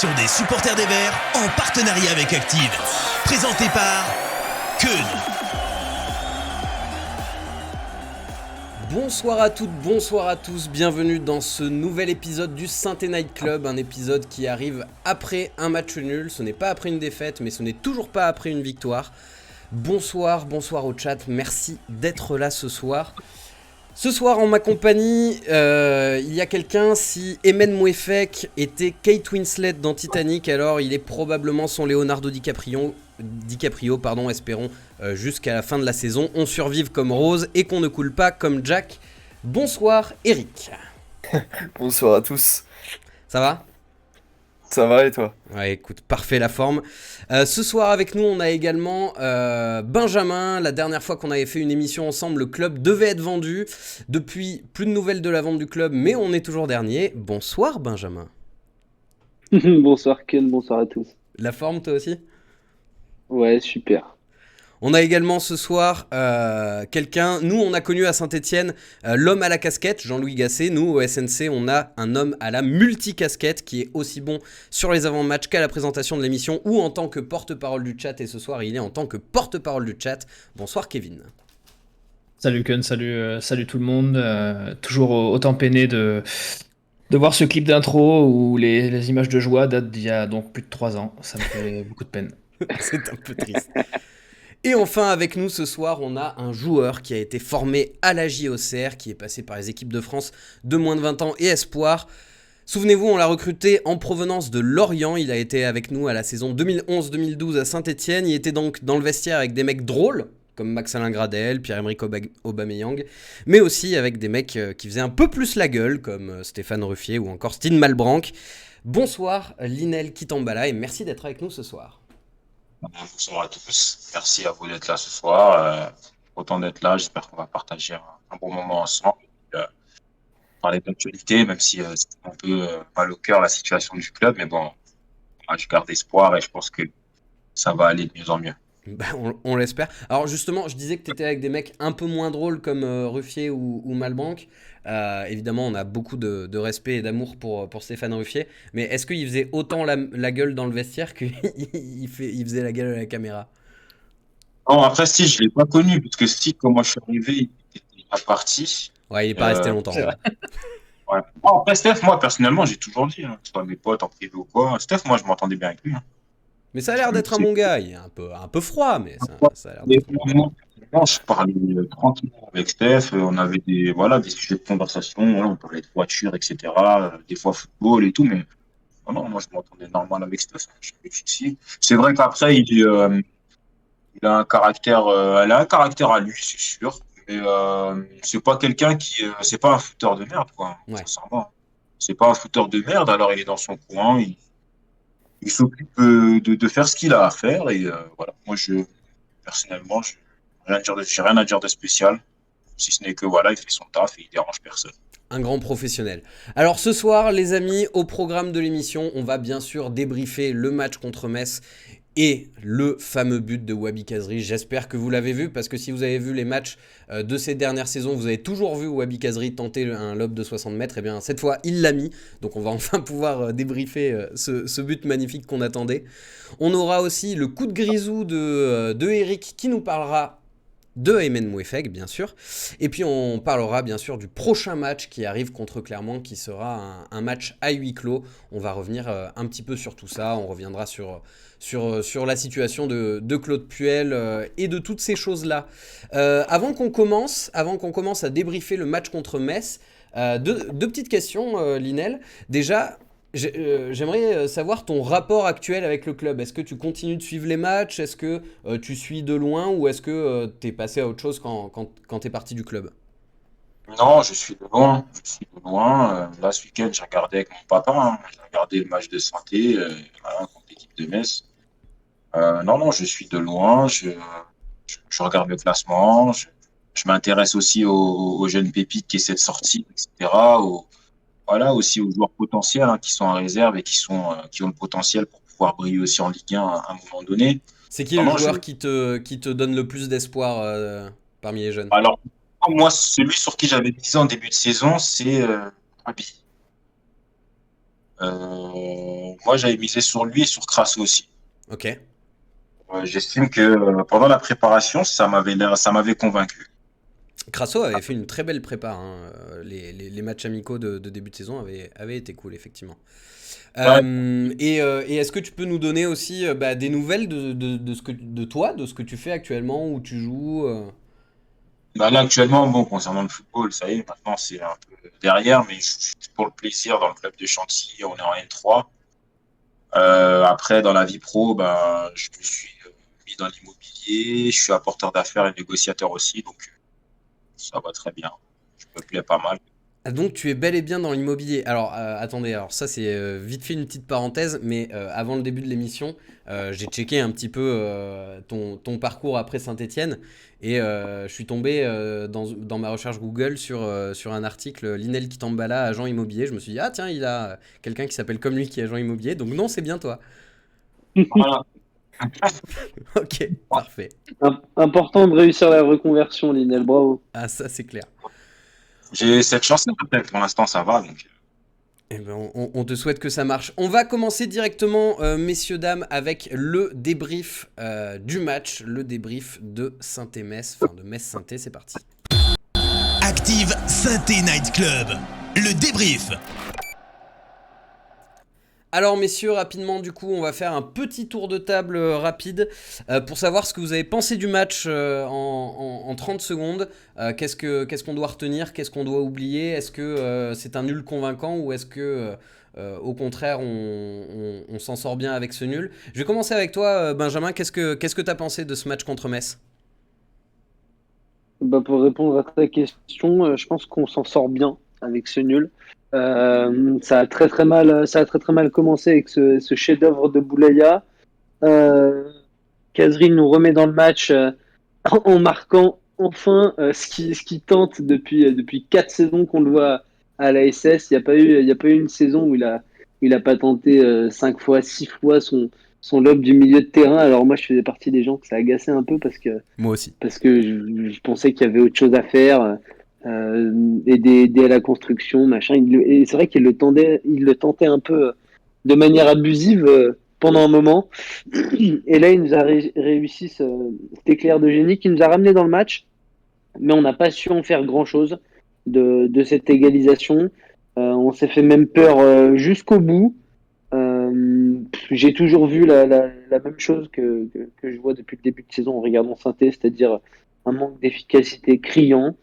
l'émission des supporters des Verts en partenariat avec Active. Présenté par Keun. Bonsoir à toutes, bonsoir à tous, bienvenue dans ce nouvel épisode du Synthé Night Club, un épisode qui arrive après un match nul, ce n'est pas après une défaite, mais ce n'est toujours pas après une victoire. Bonsoir au chat, merci d'être là ce soir. Ce soir en ma compagnie, il y a quelqu'un, si Emen Mouefek était Kate Winslet dans Titanic, alors il est probablement son Leonardo DiCaprio, espérons, jusqu'à la fin de la saison. On survive comme Rose et qu'on ne coule pas comme Jack. Bonsoir Eric. Bonsoir à tous. Ça va ? Ça va et toi ? Ouais, écoute, parfait la forme. Ce soir avec nous, on a également Benjamin. La dernière fois qu'on avait fait une émission ensemble, le club devait être vendu. Depuis, plus de nouvelles de la vente du club, mais on est toujours dernier. Bonsoir Benjamin. Bonsoir Ken, bonsoir à tous. La forme toi aussi ? Ouais, super. On a également ce soir quelqu'un, nous on a connu à Saint-Etienne l'homme à la casquette, Jean-Louis Gasset. Nous au SNC on a un homme à la multicasquette qui est aussi bon sur les avant-matchs qu'à la présentation de l'émission ou en tant que porte-parole du chat, et ce soir il est en tant que porte-parole du chat. Bonsoir Kevin. Salut Kun, salut tout le monde. Toujours autant peiné de voir ce clip d'intro où les images de joie datent d'il y a donc plus de 3 ans. Ça me fait beaucoup de peine. C'est un peu triste. Et enfin avec nous ce soir on a un joueur qui a été formé à la JOCR, qui est passé par les équipes de France de moins de 20 ans et Espoir. Souvenez-vous, on l'a recruté en provenance de Lorient, il a été avec nous à la saison 2011-2012 à Saint-Etienne, il était donc dans le vestiaire avec des mecs drôles, comme Max-Alain Gradel, Pierre-Emerick Aubameyang, mais aussi avec des mecs qui faisaient un peu plus la gueule, comme Stéphane Ruffier ou encore Stine Malbranck. Bonsoir Linel Kitambala et merci d'être avec nous ce soir. Bonsoir à tous, merci à vous d'être là ce soir. Autant d'être là, j'espère qu'on va partager un bon moment ensemble. Parler d'actualité, même si c'est un peu mal au cœur la situation du club, mais bon, je garde espoir et je pense que ça va aller de mieux en mieux. Bah, on l'espère. Alors justement, je disais que tu étais avec des mecs un peu moins drôles comme Ruffier ou Malbranck. Évidemment, on a beaucoup de respect et d'amour pour Stéphane Ruffier. Mais est-ce qu'il faisait autant la gueule dans le vestiaire qu'il faisait la gueule à la caméra ? Non, après, si, je ne l'ai pas connu, parce que si, quand moi je suis arrivé, il était déjà parti. Ouais, il n'est pas resté longtemps. C'est vrai. Ouais. Bon, après, Steph, moi, personnellement, j'ai toujours dit, que ce soit mes potes en privé ou quoi, Steph, moi, je m'entendais bien avec lui. Mais ça a l'air d'être un bon gars. Il est un peu froid, mais ça a l'air Mais d'être un bon gars. moi, je parlais tranquillement avec Steph. On avait des sujets de conversation. Voilà, on parlait de voitures, etc. Des fois football et tout. Mais non, moi, je m'entendais normal avec Steph. Je savais que si. C'est vrai qu'après, il a un caractère, elle a un caractère à lui, c'est sûr. Mais c'est pas quelqu'un c'est pas un fouteur de merde, quoi. Ouais. Sincèrement. C'est pas un fouteur de merde. Alors, il est dans son coin. Il s'occupe de faire ce qu'il a à faire. Et voilà. Moi, personnellement, j'ai rien à dire de spécial, si ce n'est que voilà, il fait son taf et il dérange personne. Un grand professionnel. Alors ce soir, les amis, au programme de l'émission, on va bien sûr débriefer le match contre Metz et le fameux but de Wabi Kazri. J'espère que vous l'avez vu, parce que si vous avez vu les matchs de ces dernières saisons, vous avez toujours vu Wabi Kazri tenter un lob de 60 mètres. Et bien cette fois, il l'a mis. Donc on va enfin pouvoir débriefer ce but magnifique qu'on attendait. On aura aussi le coup de grisou de Eric qui nous parlera de Emen Mouefek, bien sûr. Et puis on parlera bien sûr du prochain match qui arrive contre Clermont, qui sera un match à huis clos. On va revenir un petit peu sur tout ça. On reviendra sur la situation de Claude Puel et de toutes ces choses-là. Avant qu'on commence à débriefer le match contre Metz, deux petites questions, Linel. Déjà, j'aimerais savoir ton rapport actuel avec le club. Est-ce que tu continues de suivre les matchs ? Est-ce que tu suis de loin, ou est-ce que t'es passé à autre chose quand t'es parti du club ? Non, je suis de loin. Là, ce week-end, j'ai regardé avec mon papa. J'ai regardé le match de santé voilà, contre l'équipe de Metz. Non, je suis de loin. Je regarde le classement. Je m'intéresse aussi aux jeunes pépites qui essaient de sortir, etc. Voilà, aussi aux joueurs potentiels qui sont en réserve et qui ont le potentiel pour pouvoir briller aussi en Ligue 1 à un moment donné. C'est qui le joueur qui te donne le plus d'espoir parmi les jeunes ? Alors, moi, celui sur qui j'avais misé en début de saison, c'est Abi. Moi, j'avais misé sur lui et sur Crasso aussi. Ok. J'estime que pendant la préparation, ça m'avait convaincu. Crasso avait fait une très belle prépa, hein. Les matchs amicaux de début de saison avaient été cool, effectivement. Ouais. Et est-ce que tu peux nous donner aussi des nouvelles de toi, de ce que tu fais actuellement, où tu joues Bah là, actuellement, bon, concernant le football, ça y est, maintenant, c'est un peu derrière, mais je suis pour le plaisir dans le club de Chantilly, on est en N3. Après, dans la vie pro, bah, je me suis mis dans l'immobilier, je suis apporteur d'affaires et négociateur aussi, donc ça va très bien. Je me plais pas mal. Ah, donc tu es bel et bien dans l'immobilier. Alors attendez, alors ça c'est vite fait une petite parenthèse, mais avant le début de l'émission, j'ai checké un petit peu ton parcours après Saint-Étienne et je suis tombé dans ma recherche Google sur un article Linel Kitambala, agent immobilier. Je me suis dit, ah tiens, il a quelqu'un qui s'appelle comme lui qui est agent immobilier, donc non, c'est bien toi. Voilà. Ok, parfait. Important de réussir la reconversion, Linel, bravo. Ah ça c'est clair. J'ai cette chance, peut-être pour l'instant, ça va. Donc, Eh ben, on te souhaite que ça marche. On va commencer directement, messieurs, dames, avec le débrief du match, le débrief de Saint-Metz, enfin de Metz-Saint-Étienne, c'est parti. Active Saint-Étienne Night Club. Le débrief. Alors messieurs, rapidement du coup, on va faire un petit tour de table rapide pour savoir ce que vous avez pensé du match en 30 secondes. Qu'est-ce qu'on doit retenir, qu'est-ce qu'on doit oublier? Est-ce que c'est un nul convaincant ou est-ce que au contraire on s'en sort bien avec ce nul? Je vais commencer avec toi Benjamin, qu'est-ce que tu as pensé de ce match contre Metz? Bah, pour répondre à ta question, je pense qu'on s'en sort bien avec ce nul. Ça a très très mal commencé avec ce chef-d'œuvre de Boulaya. Kazri nous remet dans le match en marquant enfin ce qui tente depuis 4 saisons qu'on le voit à la SS. Il y a pas eu une saison où il a pas tenté 5 fois, 6 fois son lob du milieu de terrain. Alors moi, je faisais partie des gens que ça agaçait un peu Moi aussi. parce que je pensais qu'il y avait autre chose à faire, aider à la construction, machin. Et c'est vrai il le tentait un peu de manière abusive pendant un moment. Et là, il nous a réussi cet éclair de génie qui nous a ramené dans le match, mais on n'a pas su en faire grand-chose de cette égalisation. On s'est fait même peur jusqu'au bout. J'ai toujours vu la même chose que je vois depuis le début de saison en regardant Saint-Étienne, c'est-à-dire un manque d'efficacité criant.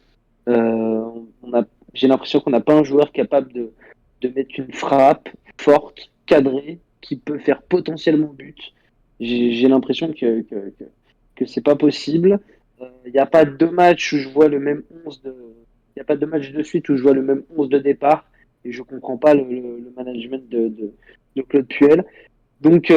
J'ai l'impression qu'on n'a pas un joueur capable de mettre une frappe forte, cadrée, qui peut faire potentiellement but. J'ai l'impression que c'est pas possible. Il n'y a pas deux matchs où je vois le même 11 de. Il n'y a pas deux matchs de suite où je vois le même 11 de départ et je comprends pas le management de Claude Puel. Donc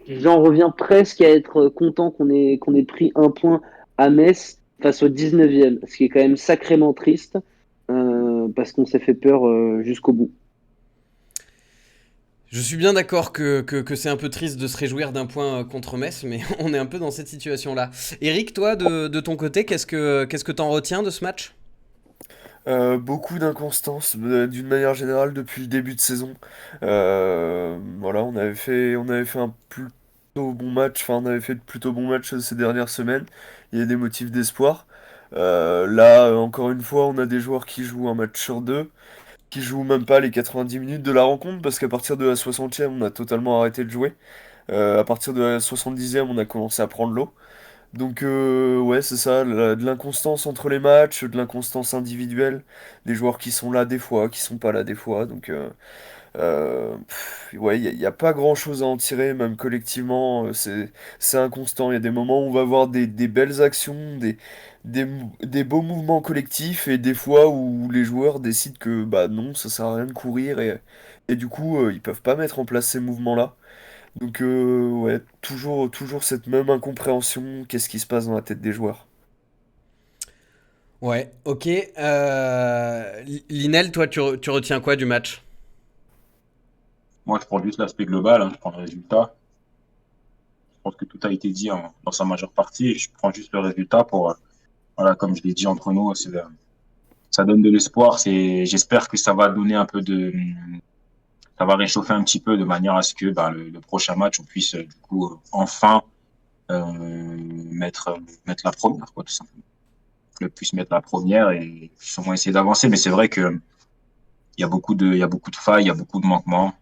j'en reviens presque à être content qu'on ait pris un point à Metz face au 19e, ce qui est quand même sacrément triste parce qu'on s'est fait peur jusqu'au bout. Je suis bien d'accord que c'est un peu triste de se réjouir d'un point contre Metz, mais on est un peu dans cette situation-là. Eric, toi, de ton côté, qu'est-ce que t'en retiens de ce match? Beaucoup d'inconstance d'une manière générale depuis le début de saison. Voilà, on avait fait un plutôt bon match, enfin on avait fait de plutôt bons matchs ces dernières semaines. Il y a des motifs d'espoir. Là, encore une fois, on a des joueurs qui jouent un match sur deux, qui jouent même pas les 90 minutes de la rencontre, parce qu'à partir de la 60e, on a totalement arrêté de jouer. À partir de la 70e, on a commencé à prendre l'eau. Donc ouais, c'est ça, de l'inconstance entre les matchs, de l'inconstance individuelle, des joueurs qui sont là des fois, qui sont pas là des fois. Donc ouais, il y a pas grand-chose à en tirer, même collectivement, c'est inconstant. Il y a des moments où on va voir des belles actions, des beaux mouvements collectifs, et des fois où les joueurs décident que bah non, ça sert à rien de courir, et du coup, ils peuvent pas mettre en place ces mouvements-là. Donc ouais, toujours cette même incompréhension, qu'est-ce qui se passe dans la tête des joueurs. Ouais, ok. Linel, toi, tu retiens quoi du match? moi, je prends juste l'aspect global, hein, je prends le résultat. Je pense que tout a été dit dans sa majeure partie. Et je prends juste le résultat pour, voilà, comme je l'ai dit entre nous, ça donne de l'espoir. J'espère que ça va donner un peu ça va réchauffer un petit peu de manière à ce que le prochain match, on puisse du coup enfin mettre la première, quoi, tout simplement. Le club puisse mettre la première et puisse au moins essayer d'avancer. Mais c'est vrai que il y a beaucoup de failles, il y a beaucoup de manquements,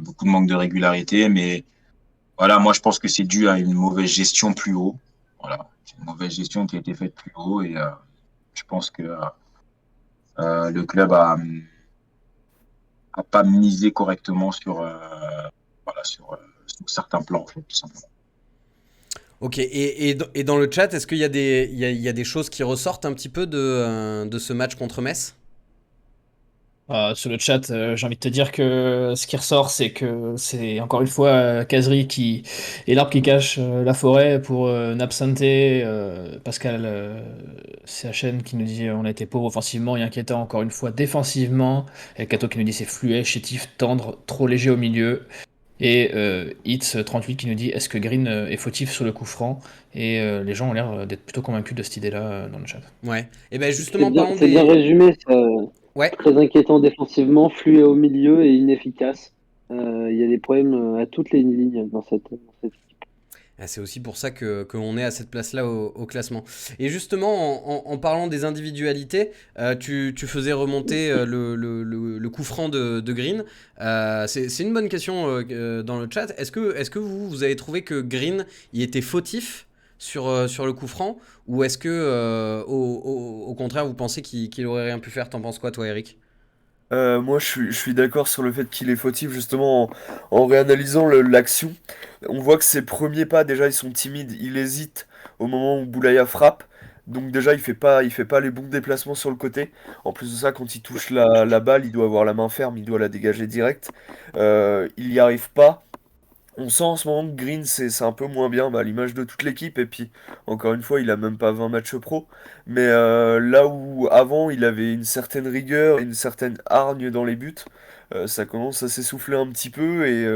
beaucoup de manque de régularité. Mais voilà, moi je pense que c'est dû à une mauvaise gestion plus haut. Voilà, c'est une mauvaise gestion qui a été faite plus haut et je pense que le club a pas misé correctement sur certains plans, en fait, tout simplement. Ok, et dans le chat, est-ce qu'il y a il y a des choses qui ressortent un petit peu de ce match contre Metz? Sur le chat, j'ai envie de te dire que ce qui ressort, c'est que c'est encore une fois Kazri qui est l'arbre qui cache la forêt pour n'absenter. Pascal CHN qui nous dit on a été pauvre offensivement et inquiétant encore une fois défensivement. Et Kato qui nous dit c'est fluet, chétif, tendre, trop léger au milieu. Et Hits38 qui nous dit est-ce que Green est fautif sur le coup franc? Et les gens ont l'air d'être plutôt convaincus de cette idée-là dans le chat. Ouais. Et ben justement, parlons C'est bien des. résumé, ça. Ouais. Très inquiétant défensivement, fluet au milieu et inefficace. Il y a des problèmes à toutes les lignes dans cette équipe. Ah, c'est aussi pour ça que l'on est à cette place-là au classement. Et justement, en parlant des individualités, tu faisais remonter le coup franc de Green. C'est une bonne question dans le chat. Est-ce que vous avez trouvé que Green y était fautif sur le coup franc, ou est-ce que au contraire vous pensez qu'il aurait rien pu faire? T'en penses quoi, toi, Eric? Moi, je suis d'accord sur le fait qu'il est fautif, justement, en réanalysant l'action. On voit que ses premiers pas, déjà, ils sont timides. Il hésite au moment où Boulaya frappe. Donc déjà, il fait pas les bons déplacements sur le côté. En plus de ça, quand il touche la balle, il doit avoir la main ferme, il doit la dégager direct. Il n'y arrive pas. On sent en ce moment que Green, c'est un peu moins bien, à l'image de toute l'équipe. Et puis, encore une fois, il a même pas 20 matchs pro. Mais là où avant, il avait une certaine rigueur, une certaine hargne dans les buts, ça commence à s'essouffler un petit peu. Et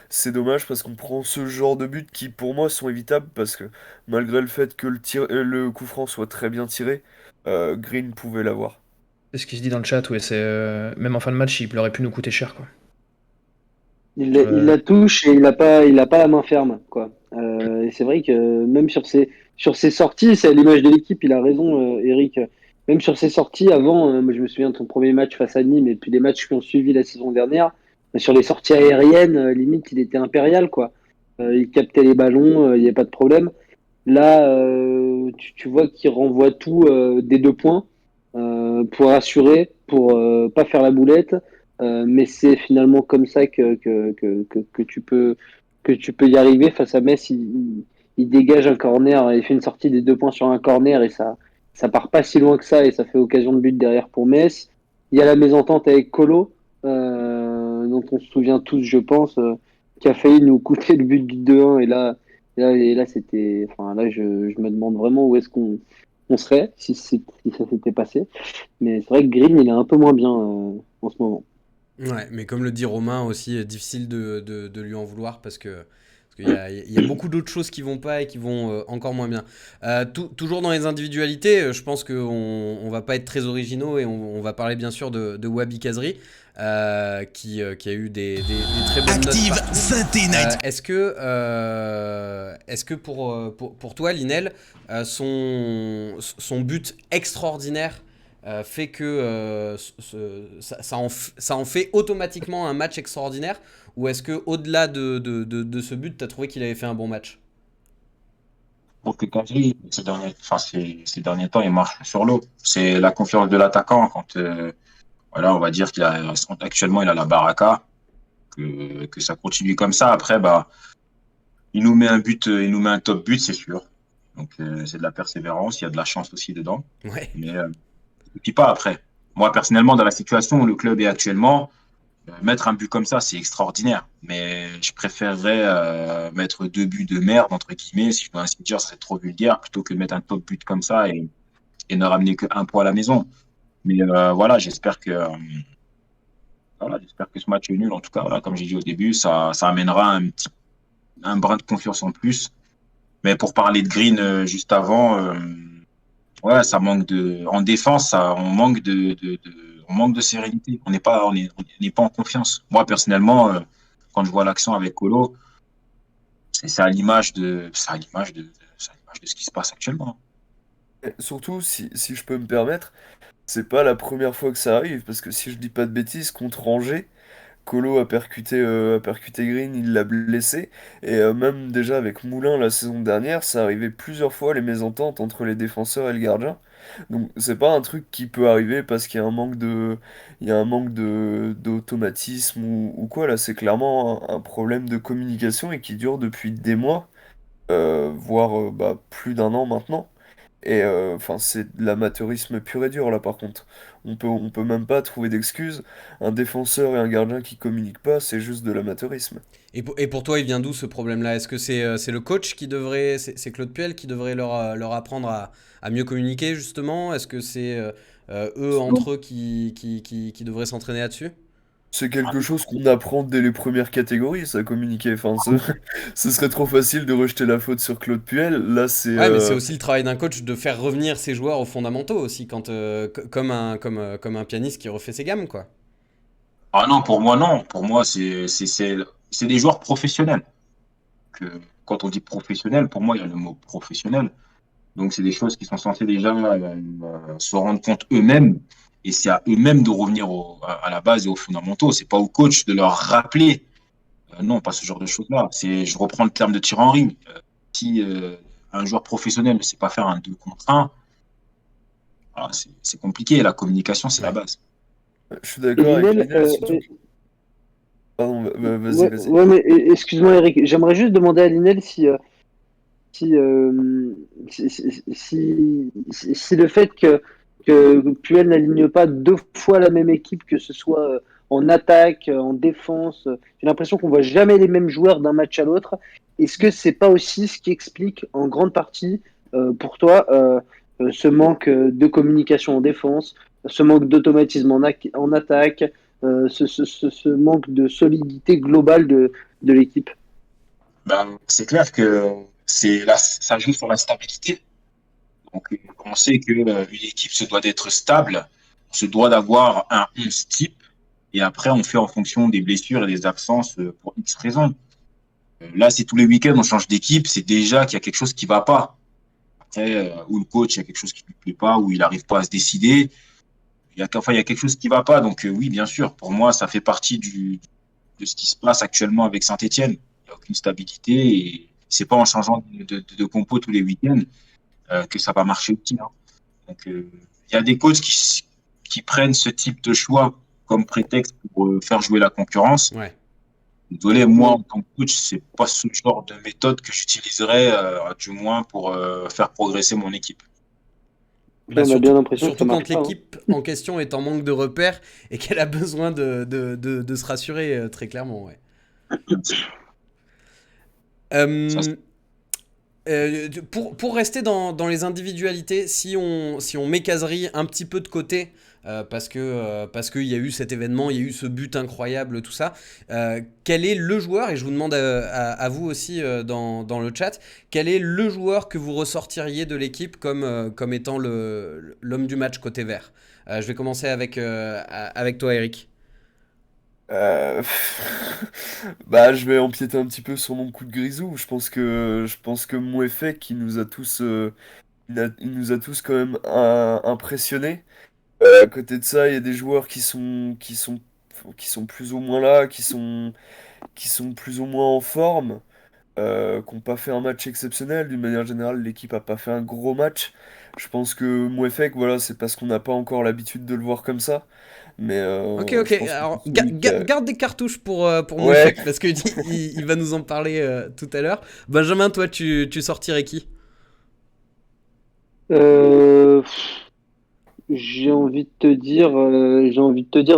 c'est dommage parce qu'on prend ce genre de buts qui, pour moi, sont évitables. Parce que malgré le fait que le coup franc soit très bien tiré, Green pouvait l'avoir. C'est ce qui se dit dans le chat, ouais, c'est même en fin de match, il aurait pu nous coûter cher, quoi. Il la touche et il a pas la main ferme, quoi. Et c'est vrai que même sur ses sorties, c'est à l'image de l'équipe, il a raison, Eric. Même sur ses sorties, avant, moi je me souviens de son premier match face à Nîmes et puis des matchs qui ont suivi la saison dernière, sur les sorties aériennes, limite, il était impérial, quoi. Il captait les ballons, il n'y avait pas de problème. Là, tu vois qu'il renvoie tout des 2 points pour assurer, pour pas faire la boulette. Mais c'est finalement comme ça que tu peux y arriver. Face à Metz, il dégage un corner, il fait une sortie des 2 points sur un corner et ça part pas si loin que ça et ça fait occasion de but derrière pour Metz. Il y a la mésentente avec Colo, dont on se souvient tous, je pense, qui a failli nous coûter le but du 2-1 et là c'était, enfin là je me demande vraiment où est-ce qu'on serait si ça s'était passé. Mais c'est vrai que Green il est un peu moins bien en ce moment. Ouais, mais comme le dit Romain aussi, difficile de lui en vouloir parce qu'il y a beaucoup d'autres choses qui vont pas et qui vont encore moins bien. Toujours dans les individualités, je pense qu'on va pas être très originaux et on va parler bien sûr de Wabi Kazri qui a eu des très bonnes notes Active partout. Saint-Étienne. Est-ce que pour toi, Linel, son but extraordinaire fait que ça en fait automatiquement un match extraordinaire, ou est-ce que au-delà de ce but, tu as trouvé qu'il avait fait un bon match? Pour que Kadri, ces derniers temps, il marche sur l'eau. C'est la confiance de l'attaquant quand, voilà, on va dire actuellement, il a la baraka, que ça continue comme ça. Après, il nous met un but, il nous met un top but, c'est sûr. Donc, c'est de la persévérance, il y a de la chance aussi dedans. Ouais. Mais et puis pas après. Moi, personnellement, dans la situation où le club est actuellement, mettre un but comme ça, c'est extraordinaire. Mais je préférerais mettre 2 buts de merde, entre guillemets, si je peux ainsi dire, ça serait trop vulgaire, plutôt que de mettre un top but comme ça et ne ramener qu'un point à la maison. Mais voilà, j'espère que ce match est nul. En tout cas, voilà, comme j'ai dit au début, ça amènera un brin de confiance en plus. Mais pour parler de Green juste avant, Ouais, ça manque de. En défense, on manque de sérénité. On n'est pas en confiance. Moi, personnellement, quand je vois l'action avec Colo, c'est à l'image de ce qui se passe actuellement. Et surtout, si je peux me permettre, c'est pas la première fois que ça arrive, parce que si je dis pas de bêtises, contre Angers, Colo a percuté Green, il l'a blessé. Et même déjà avec Moulin la saison dernière, ça arrivait plusieurs fois les mésententes entre les défenseurs et le gardien. Donc c'est pas un truc qui peut arriver parce qu'il y a un manque de d'automatisme ou quoi. Là, c'est clairement un problème de communication et qui dure depuis des mois, voire bah, plus d'un an maintenant. Et enfin, c'est de l'amateurisme pur et dur là par contre. On peut même pas trouver d'excuses. Un défenseur et un gardien qui communiquent pas, c'est juste de l'amateurisme. Et pour toi, il vient d'où ce problème-là? Est-ce que c'est le coach qui devrait, c'est Claude Puel qui devrait leur apprendre à mieux communiquer justement? Est-ce que c'est eux entre eux qui devraient s'entraîner là-dessus? C'est quelque chose qu'on apprend dès les premières catégories, ça communiquer. Enfin, ce serait trop facile de rejeter la faute sur Claude Puel. Là, c'est Ouais, mais c'est aussi le travail d'un coach de faire revenir ses joueurs aux fondamentaux aussi, comme un pianiste qui refait ses gammes, quoi. Ah non, pour moi, non. Pour moi, c'est des joueurs professionnels. Quand on dit professionnel, pour moi, il y a le mot professionnel. Donc, c'est des choses qui sont censées déjà se rendre compte eux-mêmes. Et c'est à eux-mêmes de revenir à la base et aux fondamentaux. C'est pas au coach de leur rappeler. Non, pas ce genre de choses-là. Je reprends le terme de Thierry Henry. Si un joueur professionnel ne sait pas faire un 2 contre 1, voilà, c'est compliqué. La communication, c'est la Ouais. base. je suis Et d'accord avec Lionel, Lionel, surtout. Pardon, vas-y, ouais, vas-y. ouais, mais excuse-moi Eric, j'aimerais juste demander à Lionel si, euh, si le fait que Puel n'aligne pas deux fois la même équipe, que ce soit en attaque, en défense, j'ai l'impression qu'on voit jamais les mêmes joueurs d'un match à l'autre. Est-ce que c'est pas aussi ce qui explique en grande partie pour toi ce manque de communication en défense, ce manque d'automatisme en attaque, ce manque de solidité globale de l'équipe? Ben, c'est clair que ça joue sur la stabilité. Donc, on sait qu'une équipe se doit d'être stable, on se doit d'avoir un 11 type, et après, on fait en fonction des blessures et des absences pour X raisons. Là, si tous les week-ends on change d'équipe, c'est déjà qu'il y a quelque chose qui va pas. Après, ou le coach, il y a quelque chose qui lui plaît pas, ou il n'arrive pas à se décider. Il y a quelque chose qui va pas. Donc, oui, bien sûr, pour moi, ça fait partie de ce qui se passe actuellement avec Saint-Etienne. Il n'y a aucune stabilité et c'est pas en changeant de compo tous les week-ends que ça va marcher aussi, hein. Donc, il y a des coachs qui prennent ce type de choix comme prétexte pour faire jouer la concurrence. Ouais. Désolé, moi, en tant que coach, c'est pas ce genre de méthode que j'utiliserais, du moins pour faire progresser mon équipe. Bah, On a bien l'impression que ça surtout quand marche pas, hein. l'équipe en question est en manque de repères et qu'elle a besoin de se rassurer très clairement, ouais. Ça, Euh, pour rester dans les individualités, si on met Casery un petit peu de côté, parce qu'il y a eu cet événement, il y a eu ce but incroyable, tout ça, quel est le joueur, et je vous demande à vous aussi dans le chat, quel est le joueur que vous ressortiriez de l'équipe comme étant l'homme du match côté vert? Je vais commencer avec toi, Eric. Euh, Bah, je vais empiéter un petit peu sur mon coup de grisou. Je pense que Mouefek, il nous a tous quand même impressionnés. À côté de ça, il y a des joueurs qui sont plus ou moins là, qui sont plus ou moins en forme, qui n'ont pas fait un match exceptionnel. D'une manière générale, l'équipe a pas fait un gros match. Je pense que Mouefek, voilà, c'est parce qu'on n'a pas encore l'habitude de le voir comme ça. Mais Ok, je ok. pense que Alors, c'est celui qui a... garde des cartouches pour Ouais. Mouefek, parce que il va nous en parler tout à l'heure. Benjamin, toi, tu sortirais qui? Euh, j'ai envie de te dire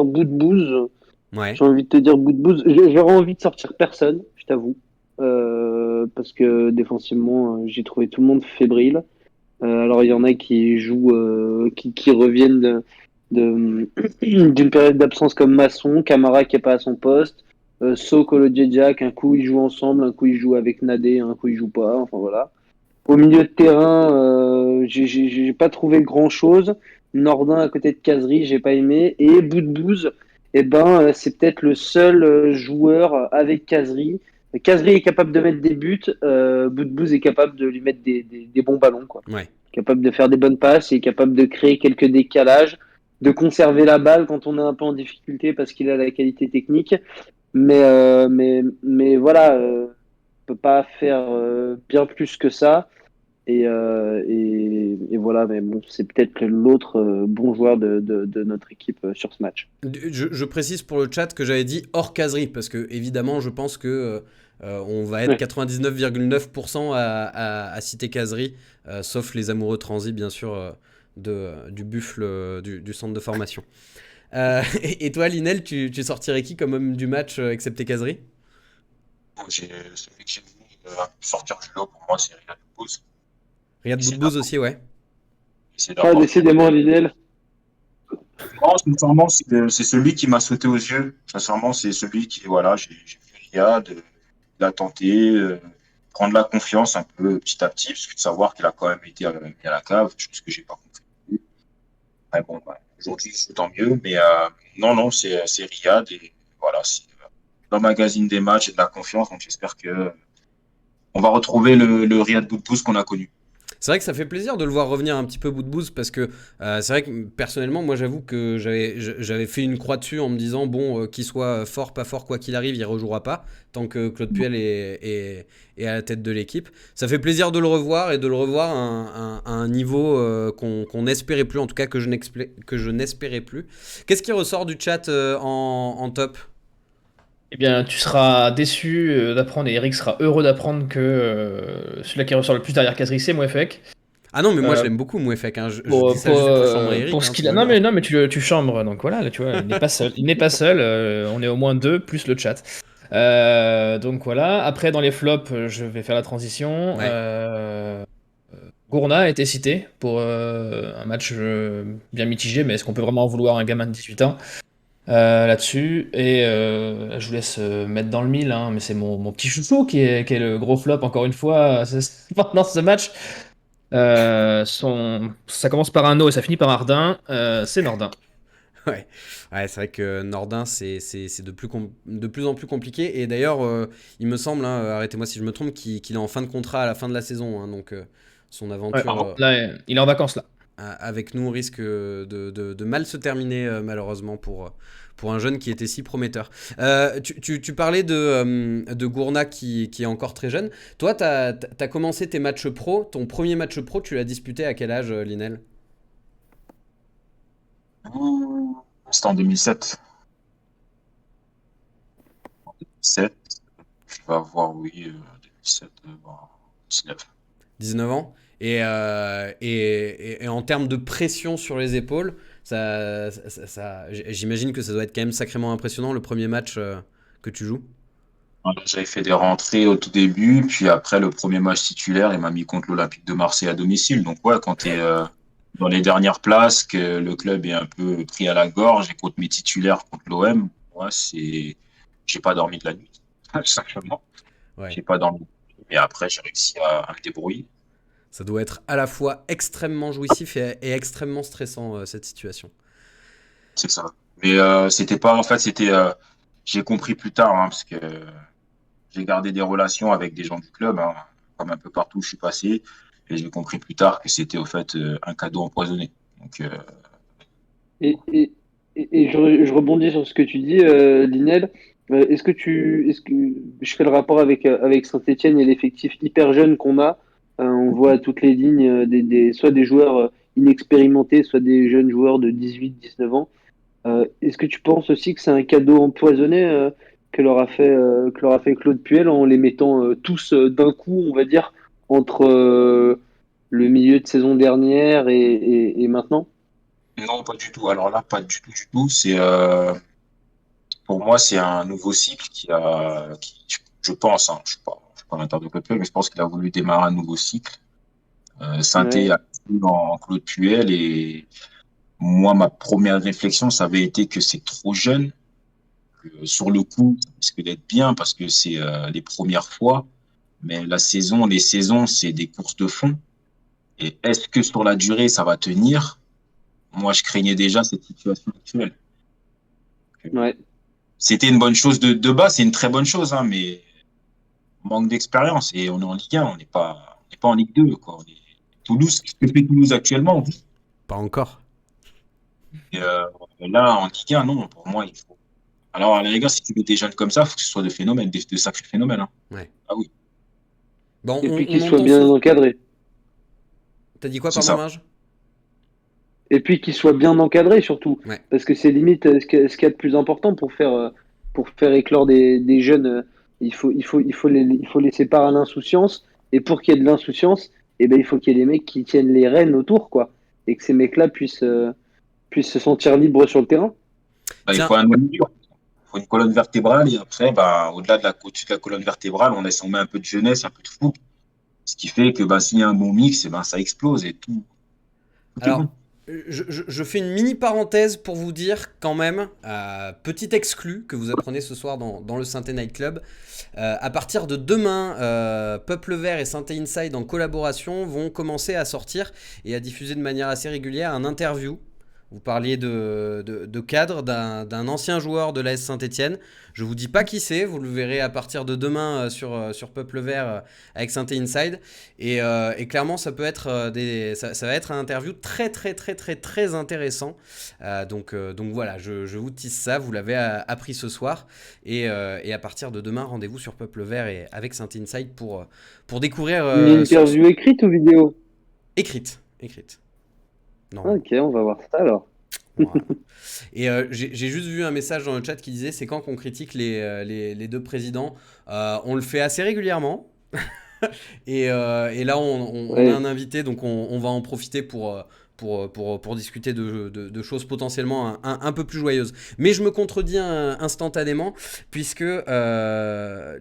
bout de bouse. Ouais. J'ai envie de te dire bout de bouse. J'aurais envie de sortir personne, je t'avoue. Parce que défensivement, j'ai trouvé tout le monde fébrile. Alors il y en a qui jouent, qui reviennent d'une période d'absence comme Masson, Camara qui est pas à son poste, So, Kolo Djedjak, un coup ils jouent ensemble, un coup ils jouent avec Nadé, un coup ils jouent pas. Enfin voilà. Au milieu de terrain, j'ai pas trouvé grand-chose. Nordin à côté de Kazri, j'ai pas aimé. Et Boudbouz, c'est peut-être le seul joueur avec Kazri. Kazri est capable de mettre des buts, Boudbouz est capable de lui mettre des bons ballons, quoi. Ouais. Capable de faire des bonnes passes, il est capable de créer quelques décalages, de conserver la balle quand on est un peu en difficulté parce qu'il a la qualité technique. Mais voilà, peut pas faire bien plus que ça. Et voilà, mais bon, c'est peut-être l'autre bon joueur de notre équipe sur ce match. Je précise pour le chat que j'avais dit hors caserie, parce que évidemment, je pense que on va être Ouais. 99,9% à citer caserie, sauf les amoureux transis, bien sûr, du buffle du centre de formation. Et toi, Linel, tu sortirais qui comme homme du match, excepté caserie? Celui que j'ai vu sortir du lot, pour moi, c'est Riyad Bouz. Riyad C'est Boudbouz aussi, ouais. c'est Ah, d'avoir décidément, Lionel. Non, sincèrement, c'est celui qui m'a sauté aux yeux. Sincèrement, c'est celui qui, voilà, j'ai vu Riyad, il a tenté, prendre la confiance un peu petit à petit, parce que de savoir qu'il a quand même été mis à la cave, chose que j'ai pas compris. Mais bon, bah, aujourd'hui, c'est tant mieux, mais non, c'est Riyad, et voilà, c'est l'emmagasine des matchs et de la confiance, donc j'espère que on va retrouver le Riyad Boudbouz qu'on a connu. C'est vrai que ça fait plaisir de le voir revenir un petit peu bout de bout parce que c'est vrai que personnellement, moi j'avoue que j'avais fait une croix dessus en me disant bon, qu'il soit fort, pas fort, quoi qu'il arrive, il rejouera pas tant que Claude Puel est à la tête de l'équipe. Ça fait plaisir de le revoir et de le revoir à un niveau qu'on n'espérait plus, en tout cas que je n'espérais plus. Qu'est-ce qui ressort du chat en top? Eh bien, tu seras déçu d'apprendre, et Eric sera heureux d'apprendre que celui qui ressort le plus derrière Kazri, c'est Mouefek. Ah non, mais moi je Euh, l'aime beaucoup, Mouefek. Hein. Je dis ça juste pour chambrer Eric, pour ce hein, tout qu'il a. va bien. Non, mais tu chambres, donc voilà, là, tu vois, il n'est pas seul. Il n'est pas seul, on est au moins deux, plus le chat. Donc voilà, après dans les flops, je vais faire la transition. Ouais. Gourna a été cité pour un match bien mitigé, mais est-ce qu'on peut vraiment en vouloir un gamin de 18 ans là-dessus? Et je vous laisse mettre dans le mille, hein, mais c'est mon petit chouchou qui est le gros flop, encore une fois, pendant ce match. Ça commence par un O et ça finit par Ardin, c'est Nordin. Ouais, ouais, c'est vrai que Nordin, c'est de plus en plus compliqué. Et d'ailleurs, il me semble, hein, arrêtez-moi si je me trompe, qu'il est en fin de contrat à la fin de la saison. Hein, donc, son Ouais, aventure là, il est en vacances là. avec nous risque de mal se terminer, malheureusement, pour un jeune qui était si prometteur. Tu parlais de Gourna qui est encore très jeune. Toi, t'as commencé tes matchs pro. Ton premier match pro, tu l'as disputé à quel âge, Linel? C'était en 2007. 2007, je vais avoir, oui, 2007, 19. 19 ans. Et en termes de pression sur les épaules, j'imagine que ça doit être quand même sacrément impressionnant le premier match que tu joues. Voilà, j'avais fait des rentrées au tout début, puis après le premier match titulaire, il m'a mis contre l'Olympique de Marseille à domicile. Donc ouais, quand tu es dans les dernières places, que le club est un peu pris à la gorge, et contre mes titulaires contre l'OM, ouais, j'ai pas dormi de la nuit, tout simplement. Ouais. J'ai pas dormi. Mais après, j'ai réussi à me débrouiller. Ça doit être à la fois extrêmement jouissif et extrêmement stressant cette situation. C'est ça. Mais c'était pas, en fait, j'ai compris plus tard, hein, parce que j'ai gardé des relations avec des gens du club, hein, comme un peu partout où je suis passé, et j'ai compris plus tard que c'était au fait un cadeau empoisonné. Donc, Et, et, je rebondis sur ce que tu dis, Linel. Est-ce que je fais le rapport avec Saint-Etienne et l'effectif hyper jeune qu'on a? On voit toutes les lignes, soit des joueurs inexpérimentés, soit des jeunes joueurs de 18-19 ans. Est-ce que tu penses aussi que c'est un cadeau empoisonné que leur a fait Claude Puel en les mettant tous d'un coup, on va dire, entre le milieu de saison dernière et maintenant? non, pas du tout. Alors là, pas du tout, du tout. Pour moi, c'est un nouveau cycle je pense, hein, je suis pas l'internaute de Club, mais je pense qu'il a voulu démarrer un nouveau cycle. Sainté Ouais. a cru en Claude Puel, et moi, ma première réflexion, ça avait été que c'est trop jeune. Sur le coup, ça risque d'être bien parce que c'est les premières fois. Mais les saisons, c'est des courses de fond. Et est-ce que sur la durée, ça va tenir? Moi, je craignais déjà cette situation actuelle. Ouais. C'était une bonne chose de base, c'est une très bonne chose, hein, mais manque d'expérience. Et on est en Ligue 1, on n'est pas en Ligue 2, quoi. Toulouse, ce que fait Toulouse actuellement, oui. Pas encore. Et, là, en Ligue 1, non, pour moi, il faut. Alors, à la rigueur, si tu veux des jeunes comme ça, il faut que ce soit de phénomènes, de sacrés phénomènes. Hein. Ouais. Ah oui. Bon, Et puis on qu'il soit entend bien ça. encadré. T'as dit quoi, C'est pardon, ça. Marge? Et puis qu'il soit bien encadré surtout. Ouais. Parce que c'est limite ce qu'il y a de plus important pour faire éclore des jeunes. Il faut les séparer à l'insouciance. Et pour qu'il y ait de l'insouciance, eh ben, il faut qu'il y ait des mecs qui tiennent les rênes autour, quoi. Et que ces mecs-là puissent se sentir libres sur le terrain. Bah, il Tiens, faut un noyau dur. Il faut une colonne vertébrale et après, bah, au-dessus de la colonne vertébrale, on met un peu de jeunesse, un peu de fou. Ce qui fait que bah, s'il y a un bon mix, ben, ça explose et tout est bon. alors, je fais une mini parenthèse pour vous dire quand même, petit exclu que vous apprenez ce soir dans le Synthé Night Club. À partir de demain, Peuple Vert et Synthé Inside en collaboration vont commencer à sortir et à diffuser de manière assez régulière un interview. Vous parliez de cadre d'un ancien joueur de l'AS Saint-Etienne. Je vous dis pas qui c'est, vous le verrez à partir de demain sur Peuple Vert avec Synthé Inside. Et clairement, ça peut être ça va être un interview très très très très très intéressant. Donc voilà, je vous tease ça, vous l'avez appris ce soir. Et à partir de demain, rendez-vous sur Peuple Vert et avec Synthé Inside pour découvrir Une interview écrite ou vidéo? écrite. Non. Ok, on va voir ça alors. Voilà. Et j'ai juste vu un message dans le chat qui disait c'est quand qu'on critique les deux présidents. On le fait assez régulièrement. Et là, on a Ouais. un invité, donc on va en profiter pour discuter de choses potentiellement un peu plus joyeuses. Mais je me contredis instantanément, puisque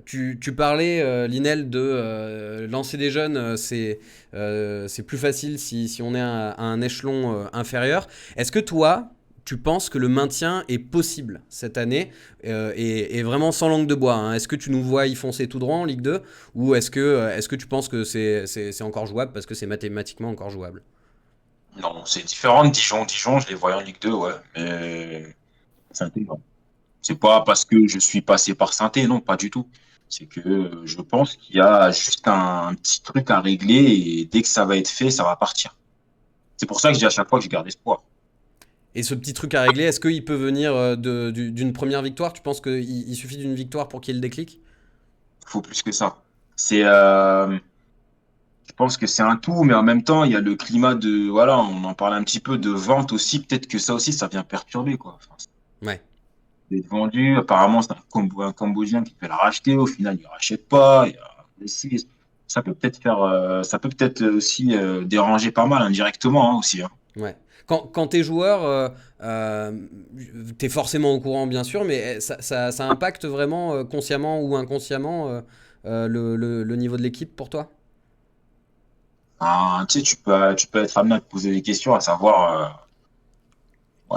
tu parlais, Linel, de lancer des jeunes, c'est plus facile si on est à un échelon inférieur. Est-ce que toi, tu penses que le maintien est possible cette année et vraiment sans langue de bois, hein? Est-ce que tu nous vois y foncer tout droit en Ligue 2 ou est-ce que tu penses que c'est encore jouable parce que c'est mathématiquement encore jouable? Non, c'est différent de Dijon, je les voyais en Ligue 2, ouais. Mais Saint-Étienne, non. C'est pas parce que je suis passé par Saint-Étienne, non, pas du tout. C'est que je pense qu'il y a juste un petit truc à régler et dès que ça va être fait, ça va partir. C'est pour ça que je dis à chaque fois que je garde espoir. Et ce petit truc à régler, est-ce qu'il peut venir d'une première victoire? Tu penses qu'il suffit d'une victoire pour qu'il y ait le déclic? Il faut plus que ça. C'est, je pense que c'est un tout, mais en même temps, il y a le climat de, voilà, on en parle un petit peu de vente aussi. Peut-être que ça aussi, ça vient perturber, quoi. Enfin, Ouais. c'est vendu. Apparemment, c'est un Cambodgien qui peut la racheter. Au final, il ne rachète pas. Ça peut peut-être ça peut peut-être aussi déranger pas mal indirectement hein, aussi. Hein. Ouais. Quand t'es joueur, t'es forcément au courant, bien sûr, mais ça impacte vraiment, consciemment ou inconsciemment, le niveau de l'équipe pour toi? Tu sais, tu peux être amené à te poser des questions, à savoir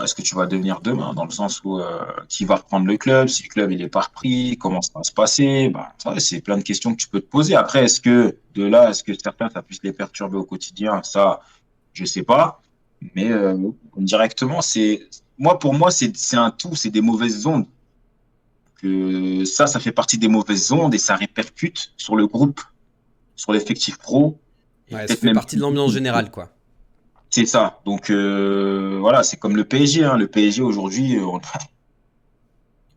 est-ce que tu vas devenir demain, dans le sens où qui va reprendre le club, si le club il est pas repris, comment ça va se passer, bah, ça, c'est plein de questions que tu peux te poser. Après, est-ce que certains, ça puisse les perturber au quotidien, ça, je sais pas. Mais directement, pour moi, c'est un tout, c'est des mauvaises ondes. Ça fait partie des mauvaises ondes et ça répercute sur le groupe, sur l'effectif pro, et Ouais, ça peut-être fait même. partie de l'ambiance générale, quoi. C'est ça. Donc voilà, c'est comme le PSG. Hein. Le PSG aujourd'hui, on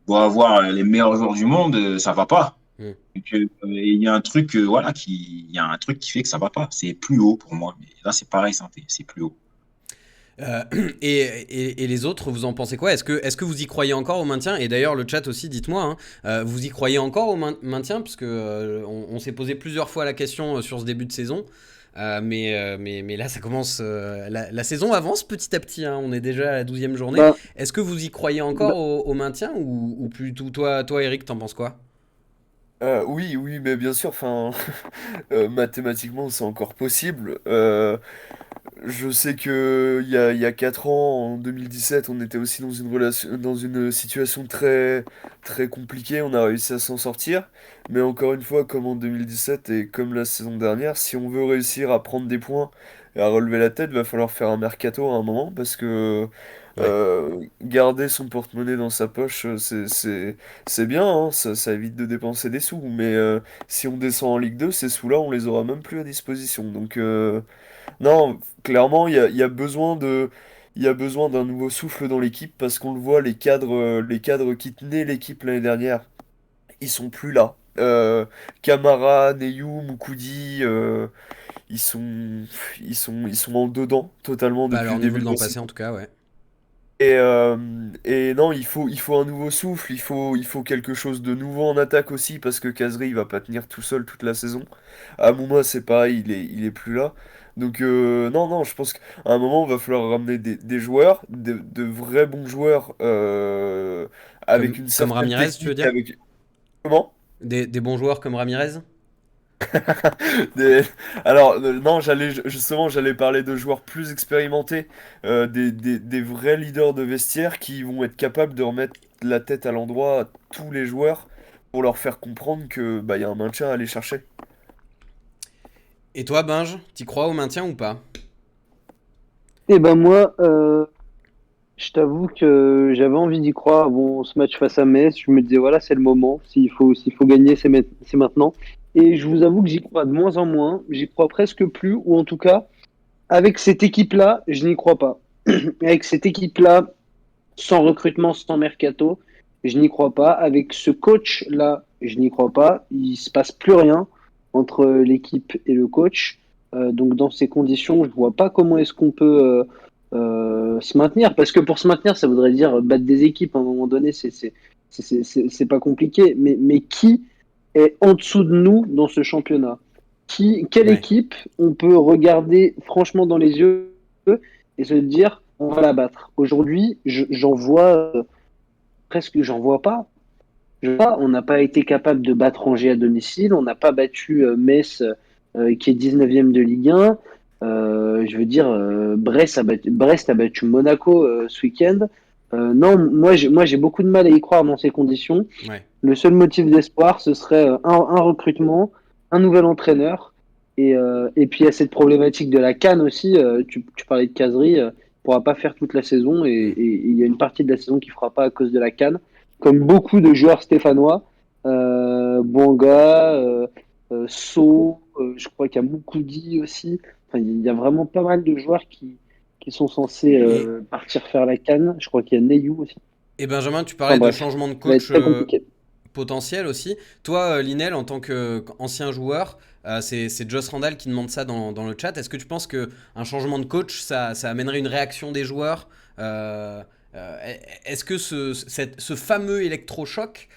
doit avoir les meilleurs joueurs du monde, ça va pas. Mm. Donc, il y a un truc, voilà, il y a un truc qui fait que ça va pas. C'est plus haut pour moi. Mais là, c'est pareil, c'est plus haut. Euh, et les autres, vous en pensez quoi? Est-ce que vous y croyez encore au maintien? Et d'ailleurs, le chat aussi, dites-moi, hein, vous y croyez encore au maintien? Parce que on s'est posé plusieurs fois la question sur ce début de saison. Mais là, ça commence. La saison avance petit à petit, hein, on est déjà à la 12e journée. Bah, Est-ce que vous y croyez encore bah, au maintien ou plus tout? Toi, Eric, t'en penses quoi? Oui, mais bien sûr, enfin, mathématiquement, c'est encore possible. je sais que il y a 4 ans, en 2017, on était aussi dans une situation très, très compliquée. On a réussi à s'en sortir. Mais encore une fois, comme en 2017 et comme la saison dernière, si on veut réussir à prendre des points et à relever la tête, va falloir faire un mercato à un moment parce que Ouais. garder son porte-monnaie dans sa poche, c'est bien, hein, ça évite de dépenser des sous. Mais si on descend en Ligue 2, ces sous-là, on les aura même plus à disposition. Donc, non, clairement, il y a besoin il y a besoin d'un nouveau souffle dans l'équipe parce qu'on le voit, les cadres qui tenaient l'équipe l'année dernière, ils sont plus là. Camara, Neyou, Moukoudi, ils sont, ils sont en dedans totalement Bah, à depuis leur le niveau début de de l'an la passé, en saison. tout cas, ouais. Et non, il faut un nouveau souffle, il faut quelque chose de nouveau en attaque aussi, parce que Kazri, il va pas tenir tout seul toute la saison. Amouma, c'est pareil, il est plus là. Donc, non, non, je pense qu'à un moment, il va falloir ramener des joueurs, de vrais bons joueurs, avec une Comme certaine Ramirez, tu veux technique, dire? avec... Comment? Des bons joueurs comme Ramirez? Des- Alors, non, justement, j'allais parler de joueurs plus expérimentés, des vrais leaders de vestiaire qui vont être capables de remettre la tête à l'endroit à tous les joueurs pour leur faire comprendre que bah, il y a un maintien à aller chercher. Et toi, Binge, t'y crois au maintien ou pas? Et ben moi, je t'avoue que j'avais envie d'y croire. Bon, ce match face à Metz, je me disais, voilà, c'est le moment. S'il faut gagner, c'est maintenant. Et je vous avoue que j'y crois de moins en moins. J'y crois presque plus, ou en tout cas, avec cette équipe-là, je n'y crois pas. Avec cette équipe-là, sans recrutement, sans mercato, je n'y crois pas. Avec ce coach-là, je n'y crois pas. Il se passe plus rien entre l'équipe et le coach. Donc dans ces conditions, je vois pas comment est-ce qu'on peut se maintenir. Parce que pour se maintenir, ça voudrait dire battre des équipes à un moment donné. C'est pas compliqué. Mais qui est en dessous de nous dans ce championnat? Quelle Ouais. équipe on peut regarder franchement dans les yeux et se dire on va la battre? Aujourd'hui, j'en vois presque, j'en vois pas. On n'a pas été capable de battre Angers à domicile, on n'a pas battu Metz qui est 19e de Ligue 1. Je veux dire, Brest a battu Monaco ce week-end. Non, moi j'ai beaucoup de mal à y croire dans ces conditions. Ouais. Le seul motif d'espoir, ce serait un recrutement, un nouvel entraîneur. Et puis il y a cette problématique de la CAN aussi. Tu parlais de Casery, il pourra pas faire toute la saison Hmm. et il y a une partie de la saison qui fera pas à cause de la CAN. Comme beaucoup de joueurs stéphanois, Bouanga, So, je crois qu'il y a Moukoudi aussi. Enfin, il y a vraiment pas mal de joueurs qui sont censés Et, partir faire la CAN. Je crois qu'il y a Neyou aussi. et Benjamin, tu Enfin parlais de bref, changement de ça va être coach très compliqué. potentiel aussi. Toi, Linel, en tant qu'ancien joueur, c'est Joss Randall qui demande ça dans le chat. Est-ce que tu penses qu'un changement de coach, ça amènerait une réaction des joueurs? Euh, euh, Est-ce que ce fameux électrochoc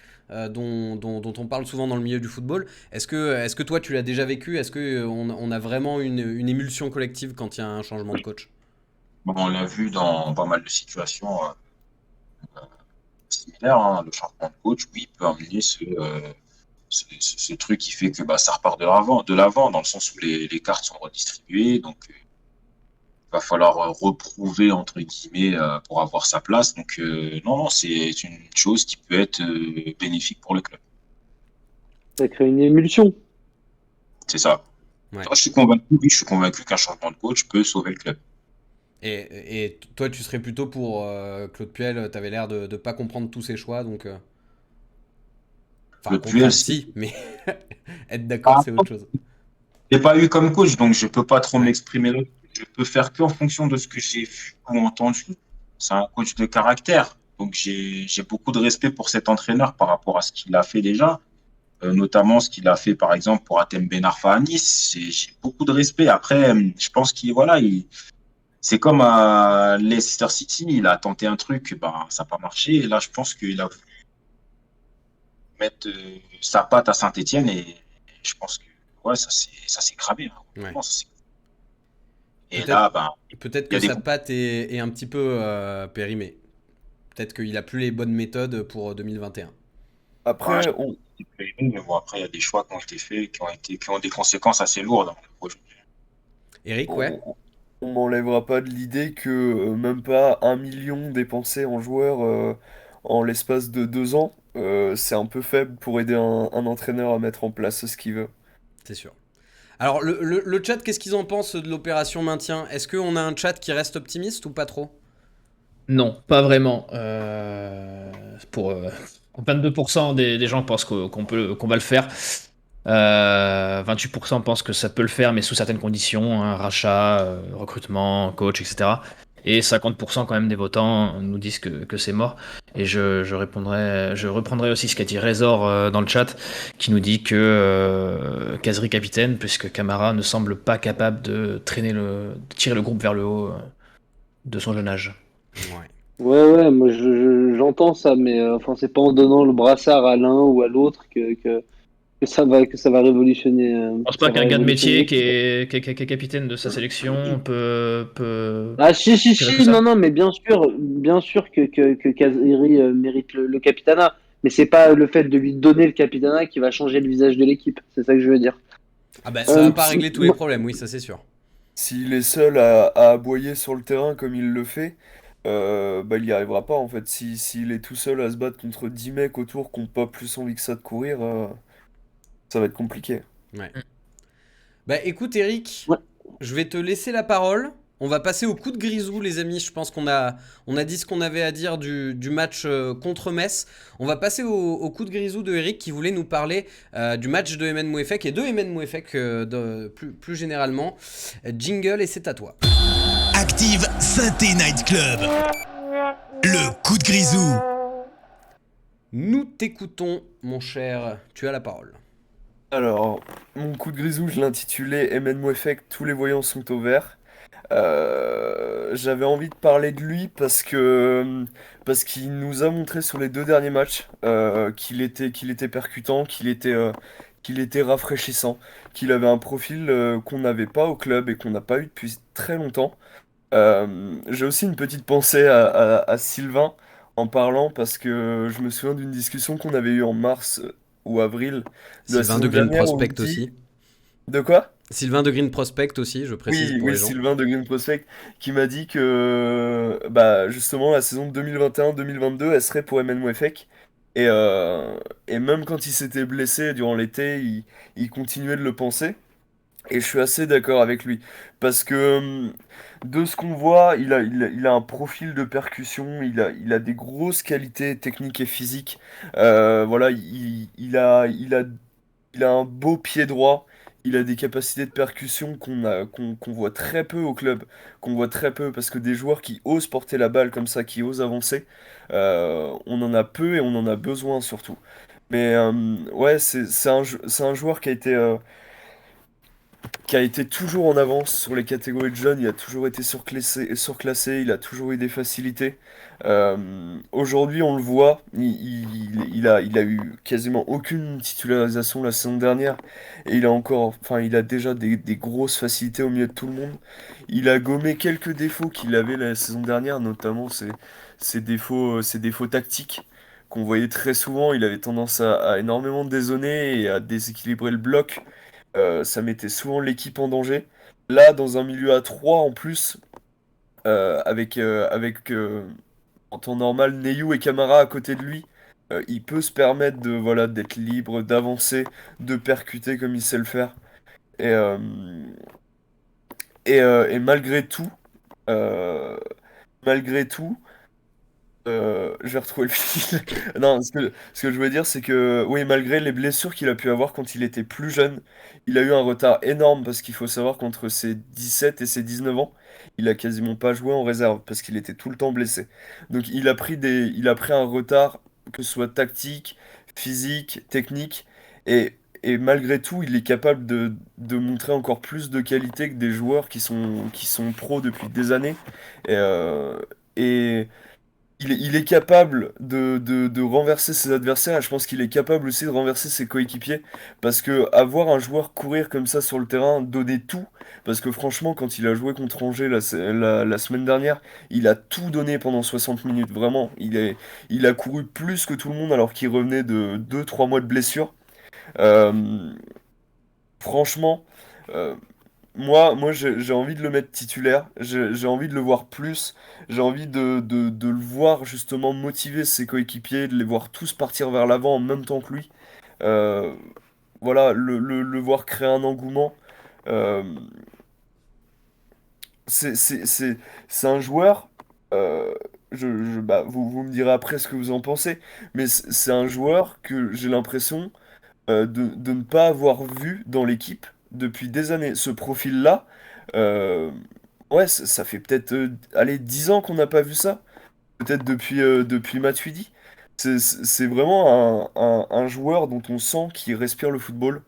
dont on parle souvent dans le milieu du football, est-ce que toi tu l'as déjà vécu? Est-ce qu'on a vraiment une émulsion collective quand il y a un changement de coach? Bon, on l'a vu dans pas mal de situations similaires, hein. Le changement de coach, oui, peut amener ce truc qui fait que bah, ça repart de l'avant, dans le sens où les cartes sont redistribuées. Donc, il va falloir reprouver, entre guillemets, pour avoir sa place. Donc, non, non, c'est une chose qui peut être bénéfique pour le club. Ça crée une émulsion. C'est ça. Ouais. Moi, je suis convaincu, oui, je suis convaincu qu'un changement de coach peut sauver le club. Et toi, tu serais plutôt pour Claude Puel, t'avais l'air de pas comprendre tous ses choix, donc... Enfin, Le Puel, comprendre, c'est si, mais être d'accord, c'est autre chose. je l'ai pas eu comme coach, donc je peux pas trop Ouais. m'exprimer là. Je peux faire qu'en fonction de ce que j'ai vu ou entendu. C'est un coach de caractère. Donc j'ai beaucoup de respect pour cet entraîneur par rapport à ce qu'il a fait déjà, notamment ce qu'il a fait par exemple pour Atem Ben Arfa à Nice. J'ai beaucoup de respect. Après, je pense qu'il voilà, c'est comme à Leicester City, il a tenté un truc, ben ça n'a pas marché. Et là, je pense qu'il a voulu mettre sa patte à Saint-Étienne et je pense que ouais, ça s'est cramé, hein. Ouais. Honnêtement, ça s'est Et Peut-être là, ben, peut-être il y que a des sa patte est un petit peu périmée. Peut-être qu'il a plus les bonnes méthodes pour 2021. ouais, Après, on, mais bon, après, il y a des choix qui ont été faits, qui ont des conséquences assez lourdes dans le projet. Eric, ouais? on- on m'enlèvera pas de l'idée que même pas 1 million dépensé en joueurs en l'espace de 2 ans, c'est un peu faible pour aider un entraîneur à mettre en place ce qu'il veut. C'est sûr. Alors, le chat, qu'est-ce qu'ils en pensent de l'opération maintien? Est-ce qu'on a un chat qui reste optimiste ou pas trop? Non, pas vraiment. Pour 22% des gens pensent qu'on va le faire. 28% pensent que ça peut le faire, mais sous certaines conditions, hein, rachat, recrutement, coach, etc. Et 50% quand même des votants nous disent que c'est mort. Et je reprendrai aussi ce qu'a dit Rezor dans le chat, qui nous dit que Kazri capitaine, puisque Camara ne semble pas capable de tirer le groupe vers le haut de son jeune âge. Ouais. Ouais, moi j'entends ça, mais enfin c'est pas en donnant le brassard à l'un ou à l'autre que ça va révolutionner Je pense que ça pas va qu'un gars de révolutionner métier l'équipe. qui est capitaine de sa sélection peut Ah si tirer tout si ça. non mais bien sûr que Kaziri mérite le capitanat, mais c'est pas le fait de lui donner le capitanat qui va changer le visage de l'équipe. C'est ça que je veux dire. Ah bah, ça va Euh, pas régler tous les problèmes, oui, ça c'est sûr. S'il est seul à aboyer sur le terrain comme il le fait, bah, il n'y arrivera pas en fait. S'il est tout seul à se battre contre 10 mecs autour qui n'ont pas plus envie que ça de courir, ça va être compliqué. Ouais. Bah écoute Eric, ouais. je vais te laisser la parole. On va passer au coup de grisou les amis. Je pense on a dit ce qu'on avait à dire du match contre Metz. On va passer au coup de grisou de Eric qui voulait nous parler du match de Emen Mouefek et de Emen Mouefek plus généralement. Jingle et c'est à toi. Active Synthé Night Club. Le coup de grisou. Nous t'écoutons mon cher, tu as la parole. Alors, mon coup de grisou, je l'ai intitulé MNMO Effect, tous les voyants sont au vert. J'avais envie de parler de lui parce qu'il nous a montré sur les 2 derniers matchs qu'il était percutant, qu'il était rafraîchissant, qu'il avait un profil qu'on n'avait pas au club et qu'on n'a pas eu depuis très longtemps. J'ai aussi une petite pensée à Sylvain en parlant parce que je me souviens d'une discussion qu'on avait eue en mars ou avril de la Sylvain de saison Green dernière où il me Prospect dit... aussi. De quoi? Sylvain de Green Prospect aussi, je précise Oui, pour oui, les gens. Sylvain de Green Prospect qui m'a dit que bah, justement la saison 2021-2022 elle serait pour Emmanuel Mouefek et, et même quand il s'était blessé durant l'été il continuait de le penser et je suis assez d'accord avec lui parce que de ce qu'on voit il a un profil de percussion, il a des grosses qualités techniques et physiques. Voilà, il a un beau pied droit, il a des capacités de percussion qu'on voit très peu au club, qu'on voit très peu parce que des joueurs qui osent porter la balle comme ça, qui osent avancer, on en a peu et on en a besoin surtout. Mais ouais, c'est un joueur qui a été toujours en avance sur les catégories de jeunes, il a toujours été surclassé, il a toujours eu des facilités. Aujourd'hui, on le voit, il a eu quasiment aucune titularisation la saison dernière, et enfin, il a déjà des grosses facilités au milieu de tout le monde. Il a gommé quelques défauts qu'il avait la saison dernière, notamment ses défauts tactiques. Qu'on voyait très souvent, il avait tendance à énormément dézonner et à déséquilibrer le bloc. Ça mettait souvent l'équipe en danger. Là, dans un milieu à 3 en plus, avec en temps normal Neyu et Camara à côté de lui, il peut se permettre voilà, d'être libre, d'avancer, de percuter comme il sait le faire. Et, et euh, malgré tout, je vais retrouver le fil. Non, ce que je voulais dire, c'est que, oui, malgré les blessures qu'il a pu avoir quand il était plus jeune, il a eu un retard énorme parce qu'il faut savoir qu'entre ses 17 et ses 19 ans, il a quasiment pas joué en réserve parce qu'il était tout le temps blessé. Donc il a pris un retard, que ce soit tactique, physique, technique, et malgré tout, il est capable de montrer encore plus de qualité que des joueurs qui sont pros depuis des années. Et, et il est capable de renverser ses adversaires et je pense qu'il est capable aussi de renverser ses coéquipiers parce que avoir un joueur courir comme ça sur le terrain, donner tout, parce que franchement quand il a joué contre Angers la semaine dernière, il a tout donné pendant 60 minutes, vraiment. Il a couru plus que tout le monde alors qu'il revenait de 2 3 mois de blessure. Euh, Franchement, euh, moi j'ai envie de le mettre titulaire, j'ai envie de le voir plus, j'ai envie de le voir justement motiver ses coéquipiers, de les voir tous partir vers l'avant en même temps que lui. Euh, voilà, le voir créer un engouement. Euh, c'est c'est- c'est- c'est un joueur, euh, bah, vous me direz après ce que vous en pensez, mais c'est un joueur que j'ai l'impression de ne pas avoir vu dans l'équipe depuis des années. Ce profil-là, euh, ouais, ça fait peut-être allez, 10 ans qu'on n'a pas vu ça, peut-être depuis Matuidi. C'est vraiment un joueur dont on sent qu'il respire le football,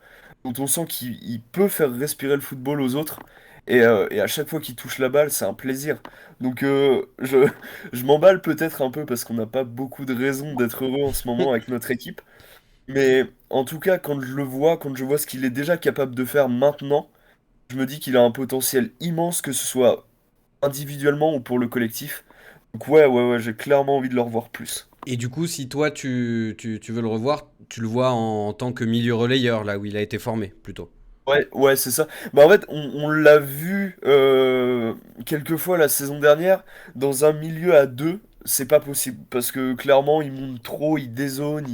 dont on sent qu'il peut faire respirer le football aux autres. Et à chaque fois qu'il touche la balle, c'est un plaisir. Donc je m'emballe peut-être un peu parce qu'on n'a pas beaucoup de raisons d'être heureux en ce moment avec notre équipe. Mais en tout cas, quand je vois ce qu'il est déjà capable de faire maintenant, je me dis qu'il a un potentiel immense, que ce soit individuellement ou pour le collectif. Donc ouais, j'ai clairement envie de le revoir plus. Et du coup, si toi tu veux le revoir, tu le vois en tant que milieu relayeur, là où il a été formé, plutôt. Ouais, c'est ça. Bah en fait, on l'a vu quelques fois la saison dernière, dans un milieu à deux, c'est pas possible. Parce que clairement, il monte trop, il dézone,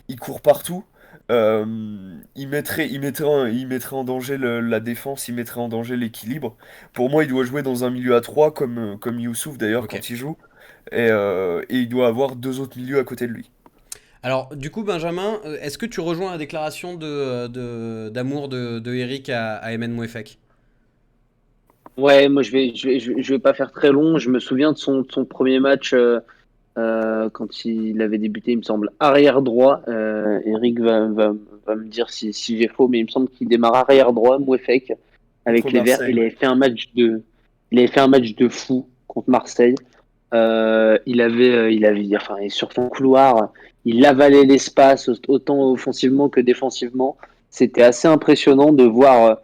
il court partout. Il mettrait en danger la défense, il mettrait en danger l'équilibre. Pour moi, il doit jouer dans un milieu à trois, comme Youssouf d'ailleurs Ok. quand il joue. Et il doit avoir deux autres milieux à côté de lui. Alors, du coup, Benjamin, est-ce que tu rejoins la déclaration d'amour de Eric à Emen Mouefek? Ouais, moi je vais pas faire très long. Je me souviens de son premier match quand il avait débuté, il me semble, arrière droit. Eric va me dire si j'ai faux, mais il me semble qu'il démarre arrière droit, Mouefek, Contre avec les Verts. Marseille, ouais. Il avait fait un match de fou contre Marseille. Enfin, et sur son couloir, il avalait l'espace autant offensivement que défensivement. C'était assez impressionnant de voir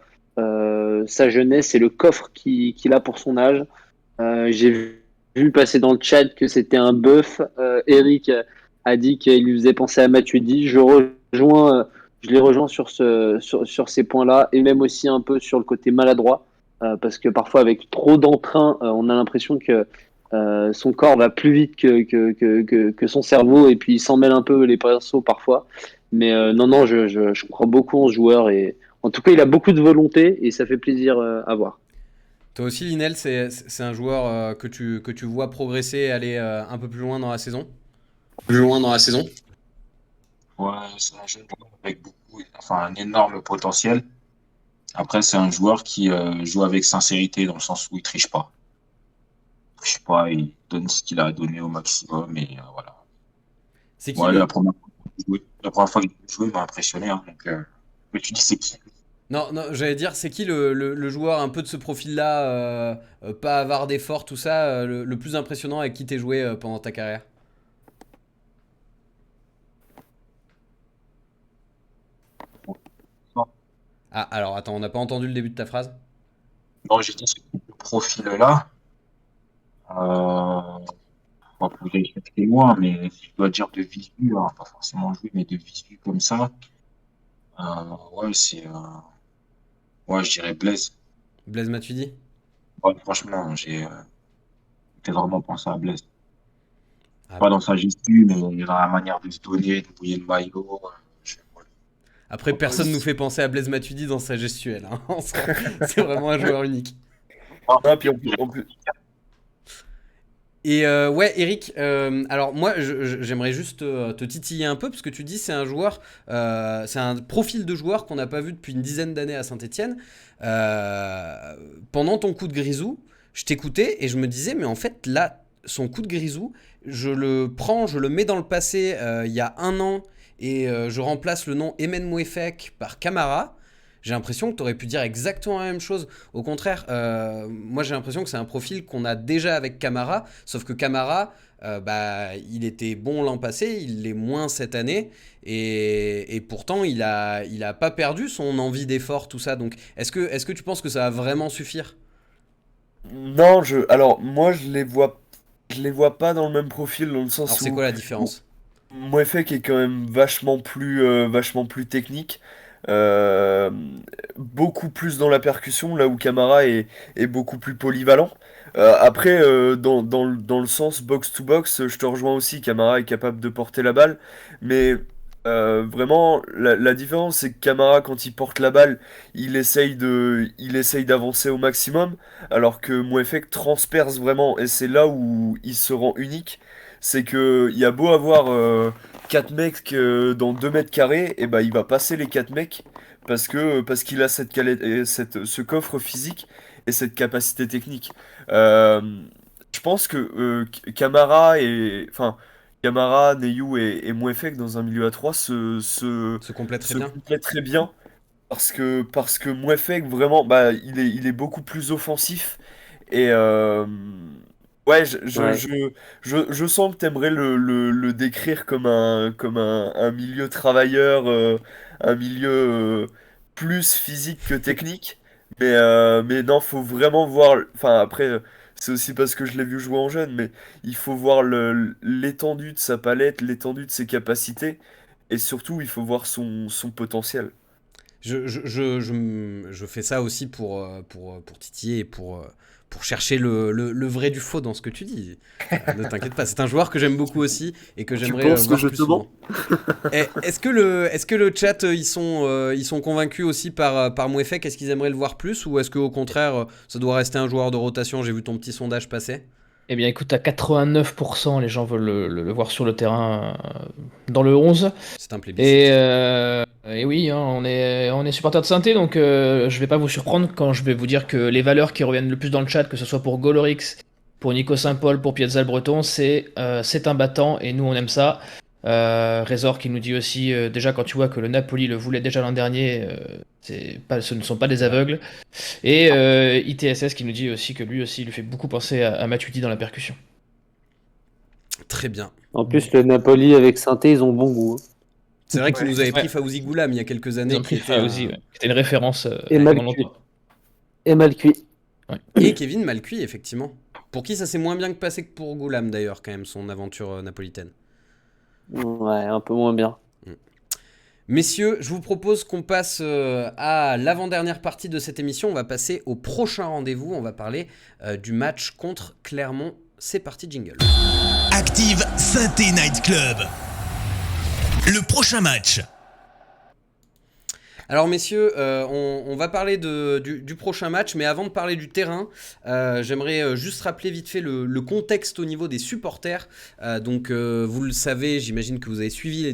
sa jeunesse et le coffre qu'il a pour son âge. J'ai vu passer dans le chat que c'était un bœuf. Eric a dit qu'il lui faisait penser à Matuidi. Je les rejoins sur ces points-là et même aussi un peu sur le côté maladroit. Parce que parfois, avec trop d'entrain, on a l'impression que son corps va plus vite que son cerveau et puis il s'en mêle un peu les pinceaux parfois. Mais non, je crois beaucoup en ce joueur et en tout cas, il a beaucoup de volonté et ça fait plaisir à voir. Toi aussi, Linel, c'est un joueur que tu vois progresser et aller un peu plus loin dans la saison? Plus loin dans la saison? Ouais, c'est un jeune joueur avec beaucoup, enfin, un énorme potentiel. Après, c'est un joueur qui joue avec sincérité dans le sens où il triche pas. Il triche pas, il donne ce qu'il a donné au maximum et voilà. C'est qui Ouais, le... la première fois qu'il a joué m'a impressionné. Hein, donc, mais tu dis c'est qui? Non, non, j'allais dire, c'est qui le joueur un peu de ce profil-là, pas avare d'effort, tout ça, le plus impressionnant avec qui t'es joué pendant ta carrière? Ah, alors attends, on n'a pas entendu le début de ta phrase? Non, j'ai dit ce profil-là. Euh, pas pour aller chercher loin, mais si je dois dire de visu, hein, pas forcément jouer, mais de visu comme ça, ouais, ouais, je dirais Blaise. Blaise Matuidi? Ouais, franchement, j'ai vraiment pensé à Blaise. Ah, Pas dans sa gestu, mais dans la manière de se donner, de mouiller le maillot. Ouais. après, personne nous fait penser à Blaise Matuidi dans sa gestuelle, hein, en soi. C'est vraiment un joueur unique. Ah, puis Et ouais, Eric, alors moi j'aimerais juste te titiller un peu parce que tu dis c'est un joueur, c'est un profil de joueur qu'on n'a pas vu depuis une dizaine d'années à Saint-Étienne. Pendant ton coup de grisou, je t'écoutais et je me disais, mais en fait là, son coup de grisou, je le prends, je le mets dans le passé il y a un an et je remplace le nom Emen Mouefek par Camara. J'ai l'impression que tu aurais pu dire exactement la même chose. Au contraire, moi j'ai l'impression que c'est un profil qu'on a déjà avec Camara, sauf que Camara, bah, il était bon l'an passé, il l'est moins cette année, et pourtant il a pas perdu son envie d'effort, tout ça. Donc est-ce que tu penses que ça va vraiment suffire? non, alors moi je les vois pas dans le même profil dans le Alors sens c'est où quoi la différence? Mouefek est quand même vachement plus technique, euh, beaucoup plus dans la percussion, là où Camara est beaucoup plus polyvalent. Après, dans le sens box-to-box, je te rejoins aussi, Camara est capable de porter la balle, mais vraiment, la différence, c'est que Camara, quand il porte la balle, il essaye d'avancer au maximum, alors que Mouefek transperce vraiment, et c'est là où il se rend unique. C'est que il y a beau avoir 4 mecs dans 2 mètres carrés, et bah il va passer les 4 mecs parce qu'il a ce coffre physique et cette capacité technique. Euh, je pense que Camara, Neyu et Mouefek dans un milieu à 3 Se complète très se bien. complètent très bien parce que Mouefek vraiment bah il est beaucoup plus offensif et ouais Ouais. je sens que t'aimerais le décrire comme un milieu travailleur, un milieu plus physique que technique, mais non, faut vraiment voir, enfin après c'est aussi parce que je l'ai vu jouer en jeune, mais il faut voir l'étendue de sa palette, l'étendue de ses capacités, et surtout il faut voir son potentiel. Je fais ça aussi pour titiller et pour chercher le vrai du faux dans ce que tu dis. Ne t'inquiète pas, c'est un joueur que j'aime beaucoup aussi et que Tu j'aimerais penses que voir je plus te mens? souvent. Est-ce que le chat, ils sont convaincus aussi par Mouefek? Est-ce qu'ils aimeraient le voir plus ou est-ce qu'au contraire, ça doit rester un joueur de rotation? J'ai vu ton petit sondage passer. Eh bien, écoute, à 89%, les gens veulent le voir sur le terrain dans le 11. C'est un plébiscite. Et oui, hein, on est supporter de Saint-Étienne, donc je vais pas vous surprendre quand je vais vous dire que les valeurs qui reviennent le plus dans le chat, que ce soit pour Golorix, pour Nico Saint-Paul, pour Piazza Breton, c'est un battant et nous on aime ça. Razor qui nous dit aussi, déjà quand tu vois que le Napoli le voulait déjà l'an dernier, ce ne sont pas des aveugles. Et ITSS qui nous dit aussi que lui aussi il lui fait beaucoup penser à Matuidi dans la percussion. Très bien. En plus, le Napoli avec Saint-Étienne, ils ont bon goût, hein. C'est vrai qu'ils nous avaient Ouais. pris Fawzi Goulam il y a quelques Ils années ont qui pris était Fawzi, ouais. C'était une référence Et pendant mal cuit. longtemps. Et mal cuit. Ouais. Et Kevin Malcuit, effectivement. Pour qui ça s'est moins bien que passé que pour Goulam d'ailleurs, quand même, son aventure napolitaine. Ouais, un peu moins bien. Messieurs, je vous propose qu'on passe à l'avant-dernière partie de cette émission. On va passer au prochain rendez-vous. On va parler du match contre Clermont. C'est parti, jingle. Active Saint-Étienne Night Club. Le prochain match. Alors messieurs, on va parler du prochain match, mais avant de parler du terrain, j'aimerais juste rappeler vite fait le contexte au niveau des supporters. Donc vous le savez, j'imagine que vous avez suivi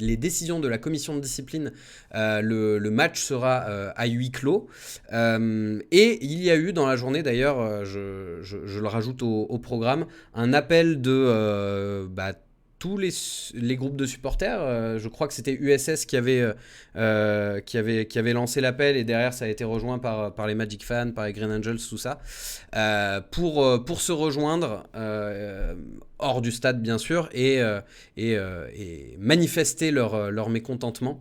les décisions de la commission de discipline. Le match sera à huis clos. Et il y a eu dans la journée d'ailleurs, je le rajoute au programme, un appel de tous les groupes de supporters. Je crois que c'était USS qui avait lancé l'appel et derrière ça a été rejoint par les Magic Fans, par les Green Angels, tout ça, pour se rejoindre hors du stade bien sûr et manifester leur mécontentement.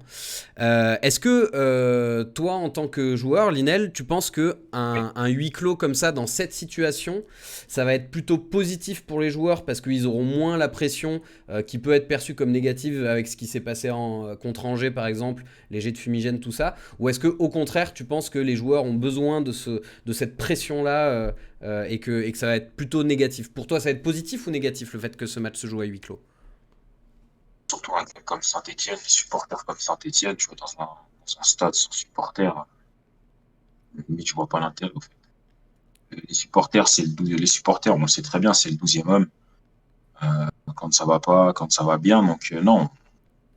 Est-ce que toi en tant que joueur, Linel, tu penses que un huis clos comme ça dans cette situation, ça va être plutôt positif pour les joueurs parce qu'ils auront moins la pression qui peut être perçue comme négative avec ce qui s'est passé contre Angers par exemple, les jets de fumigène, tout ça, ou est-ce que au contraire tu penses que les joueurs ont besoin de cette pression là et que ça va être plutôt négatif? Pour toi ça va être positif ou négatif le fait que ce match se joue à huis clos? Surtout un club comme Saint-Étienne, les supporters comme Saint-Étienne, tu vois, dans un stade sans supporters, mais tu vois pas l'intérêt, au fait. Les supporters, les supporters, on le sait très bien, c'est le 12e homme. Quand ça va pas, quand ça va bien, donc non.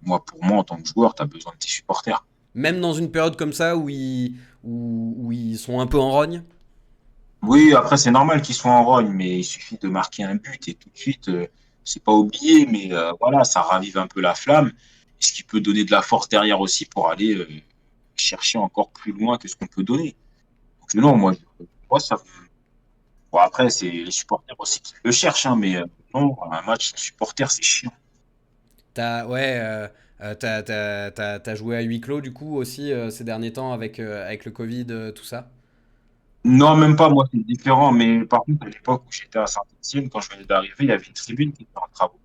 Pour moi, en tant que joueur, tu as besoin de tes supporters. Même dans une période comme ça où ils sont un peu en rogne? Oui, après, c'est normal qu'ils soient en rogne, mais il suffit de marquer un but et tout de suite, c'est pas oublié, mais voilà, ça ravive un peu la flamme, ce qui peut donner de la force derrière aussi pour aller chercher encore plus loin que ce qu'on peut donner. Donc non, moi ça. Bon, après, c'est les supporters aussi qui le cherchent, hein, mais non, un match sans supporters, c'est chiant. T'as joué à huis clos du coup aussi ces derniers temps avec le Covid, tout ça? Non, même pas, moi, c'est différent, mais par contre, à l'époque où j'étais à Saint-Étienne, quand je venais d'arriver, il y avait une tribune qui était en travaux.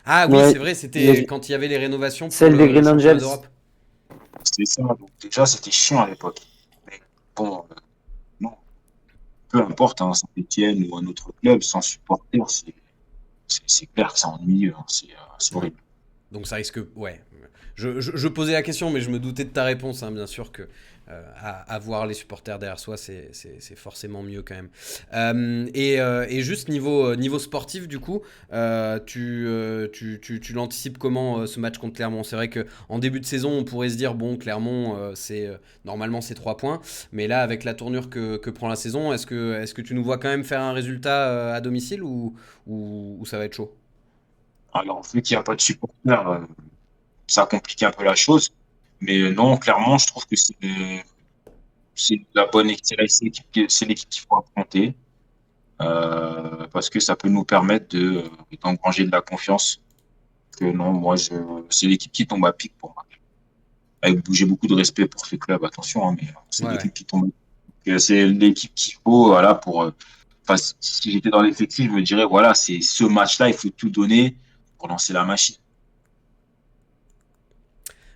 Ah oui, Ouais, c'est vrai, c'était quand il y avait les rénovations pour celle des le Green championnat Angels. d'Europe. C'est ça, donc déjà, c'était chiant à l'époque. bon, non, peu importe, hein, Saint-Étienne ou un autre club, sans supporters, c'est clair que c'est ennuyeux, hein, c'est Ouais. horrible. Donc ça risque. Ouais. Je posais la question, mais je me doutais de ta réponse, hein, bien sûr que avoir les supporters derrière soi, c'est forcément mieux quand même. Et juste niveau sportif, du coup, tu l'anticipes comment ce match contre Clermont? C'est vrai qu'en début de saison, on pourrait se dire, bon, Clermont, normalement c'est 3 points, mais là, avec la tournure que prend la saison, est-ce que tu nous vois quand même faire un résultat à domicile ou ça va être chaud? Alors, vu qu'il n'y a pas de supporters, ça complique un peu la chose. Mais non, clairement, je trouve que c'est la bonne équipe, c'est l'équipe qu'il faut affronter. Parce que ça peut nous permettre d'engranger de la confiance. Que non, c'est l'équipe qui tombe à pic pour moi. J'ai beaucoup de respect pour ce club, attention, hein, mais c'est Ouais, ouais. l'équipe qui tombe. C'est l'équipe qu'il faut, voilà, enfin, si j'étais dans l'effectif, je me dirais, voilà, c'est ce match-là, il faut tout donner pour lancer la machine.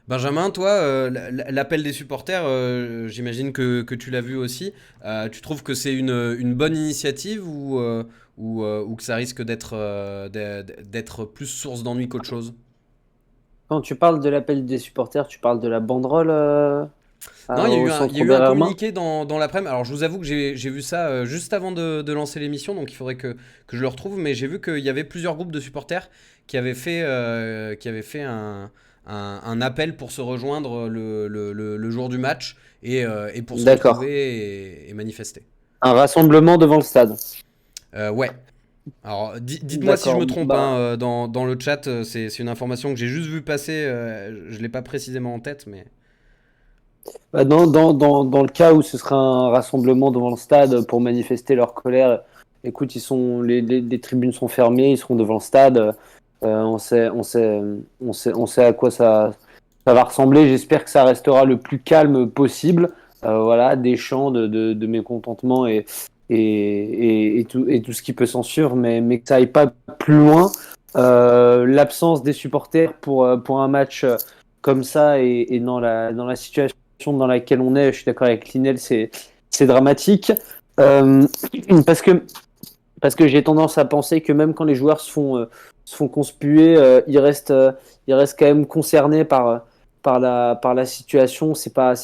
Benjamin, toi, l'appel des supporters, j'imagine que tu l'as vu aussi. Tu trouves que c'est une bonne initiative ou que ça risque d'être plus source d'ennui qu'autre chose? Quand tu parles de l'appel des supporters, tu parles de la banderole Non, il y a au eu il y a centre eu un Berermin? communiqué dans l'après-midi. Alors, je vous avoue que j'ai vu ça juste avant de lancer l'émission, donc il faudrait que je le retrouve. Mais j'ai vu qu'il y avait plusieurs groupes de supporters qui avaient fait un appel pour se rejoindre le jour du match et pour se D'accord. retrouver et manifester. Un rassemblement devant le stade. Ouais. Alors, dites-moi si je D'accord. me trompe, hein, Bah, dans le chat, c'est une information que j'ai juste vu passer, je ne l'ai pas précisément en tête, mais... dans le cas où ce sera un rassemblement devant le stade pour manifester leur colère, écoute, les tribunes sont fermées, ils seront devant le stade. On sait à quoi ça va ressembler. J'espère que ça restera le plus calme possible. Voilà, des chants de mécontentement et tout ce qui peut s'en suivre, mais que ça aille pas plus loin. L'absence des supporters pour un match comme ça et dans la situation dans laquelle on est, je suis d'accord avec Linel, c'est dramatique. Euh, parce que, parce que j'ai tendance à penser que même quand les joueurs se font conspuer, ils restent quand même concernés par la situation. C'est pas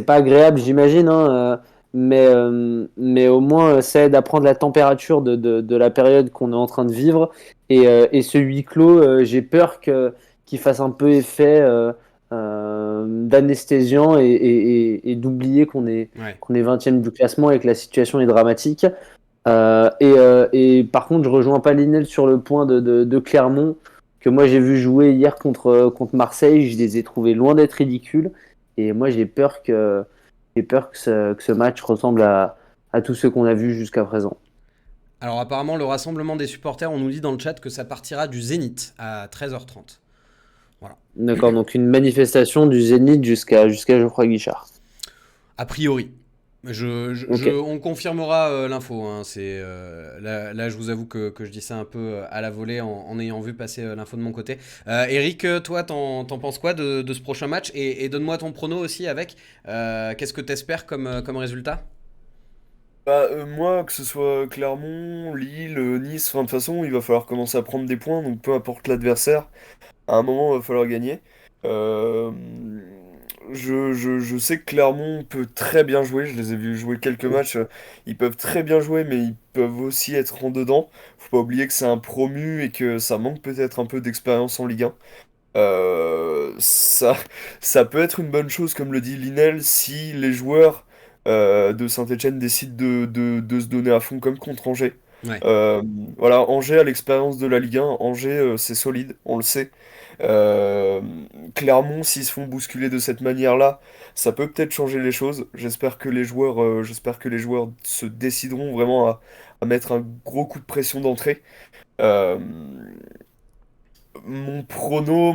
agréable, j'imagine, hein, mais au moins, ça aide à prendre la température de la période qu'on est en train de vivre. Et ce huis clos, j'ai peur qu'il fasse un peu effet d'anesthésiant et d'oublier qu'on est, Ouais. qu'on est 20e du classement et que la situation est dramatique. Et par contre, je rejoins pas Linel sur le point de Clermont, que moi j'ai vu jouer hier contre Marseille. Je les ai trouvés loin d'être ridicules. Et moi j'ai peur que ce match ressemble à tout ce qu'on a vu jusqu'à présent. Alors, apparemment, le rassemblement des supporters, on nous dit dans le chat que ça partira du Zénith à 13h30. Voilà. D'accord, donc une manifestation du Zénith jusqu'à Geoffroy Guichard. A priori. Ok. On confirmera l'info, hein. Là, je vous avoue que je dis ça un peu à la volée en ayant vu passer l'info de mon côté. Eric, toi, t'en penses quoi de ce prochain match? Et donne-moi ton prono aussi avec. Qu'est-ce que t'espères comme résultat? Bah, moi, que ce soit Clermont, Lille, Nice, enfin, de toute façon, il va falloir commencer à prendre des points, donc peu importe l'adversaire, à un moment, il va falloir gagner. Euh, je sais que Clermont peut très bien jouer, je les ai vus jouer quelques matchs, ils peuvent très bien jouer, mais ils peuvent aussi être en dedans. Faut pas oublier que c'est un promu et que ça manque peut-être un peu d'expérience en Ligue 1. Ça peut être une bonne chose, comme le dit Linel, si les joueurs de Saint-Etienne décident de se donner à fond comme contre Angers. Ouais. Euh, voilà, Angers a l'expérience de la Ligue 1, Angers c'est solide, on le sait. Euh, Clermont, s'ils se font bousculer de cette manière-là, ça peut peut-être changer les choses. J'espère que les joueurs se décideront vraiment à mettre un gros coup de pression d'entrée. Euh, mon prono,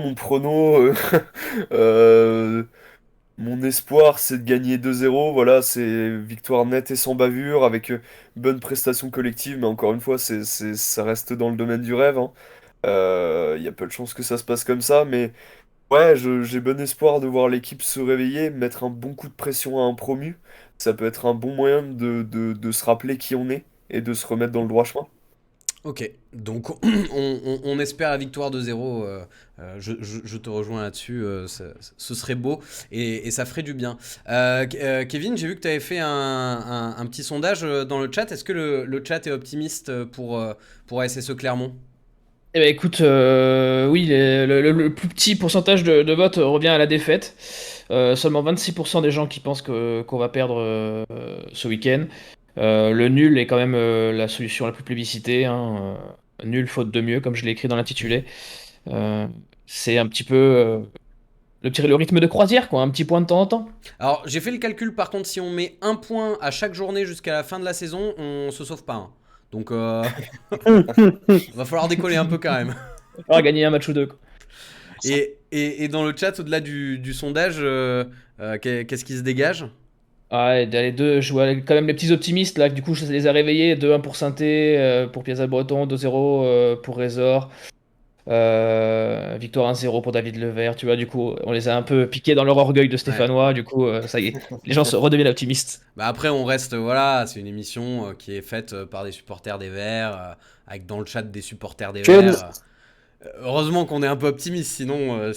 euh, mon espoir, c'est de gagner 2-0. Voilà, c'est victoire nette et sans bavure, avec bonne prestation collective, mais encore une fois, ça reste dans le domaine du rêve, hein. Il y a peu de chances que ça se passe comme ça, mais Ouais, j'ai bon espoir de voir l'équipe se réveiller, mettre un bon coup de pression à un promu. Ça peut être un bon moyen de se rappeler qui on est et de se remettre dans le droit chemin. Ok, donc on espère la victoire de 0. Je te rejoins là-dessus. Ce serait beau et ça ferait du bien. Kevin, j'ai vu que tu avais fait un petit sondage dans le chat. Est-ce que le chat est optimiste pour ASSE Clermont? Eh ben écoute, oui, le plus petit pourcentage de vote revient à la défaite. Seulement 26% des gens qui pensent qu'on va perdre ce week-end. Le nul est quand même la solution la plus plébiscitée, hein. Nul faute de mieux, comme je l'ai écrit dans l'intitulé. Euh, c'est un petit peu le rythme de croisière, quoi, un petit point de temps en temps. Alors, j'ai fait le calcul, par contre, si on met un point à chaque journée jusqu'à la fin de la saison, on se sauve pas, hein. Donc, va falloir décoller un peu quand même. On va gagner un match ou deux, quoi. Et dans le chat, au-delà du sondage, qu'est-ce qui se dégage? Ah, et les deux, je vois quand même les petits optimistes là, du coup, ça les a réveillés. 2-1 pour Sainté, pour Piazza Breton, 2-0 pour Résor. Victoire 1-0 pour David Levert, tu vois, du coup, on les a un peu piqués dans leur orgueil de Ouais. Stéphanois, du coup, ça y est, les gens se redeviennent optimistes. Bah après, on reste, voilà, c'est une émission qui est faite par des supporters des Verts, avec dans le chat des supporters des Ken. Verts. Heureusement qu'on est un peu optimiste, sinon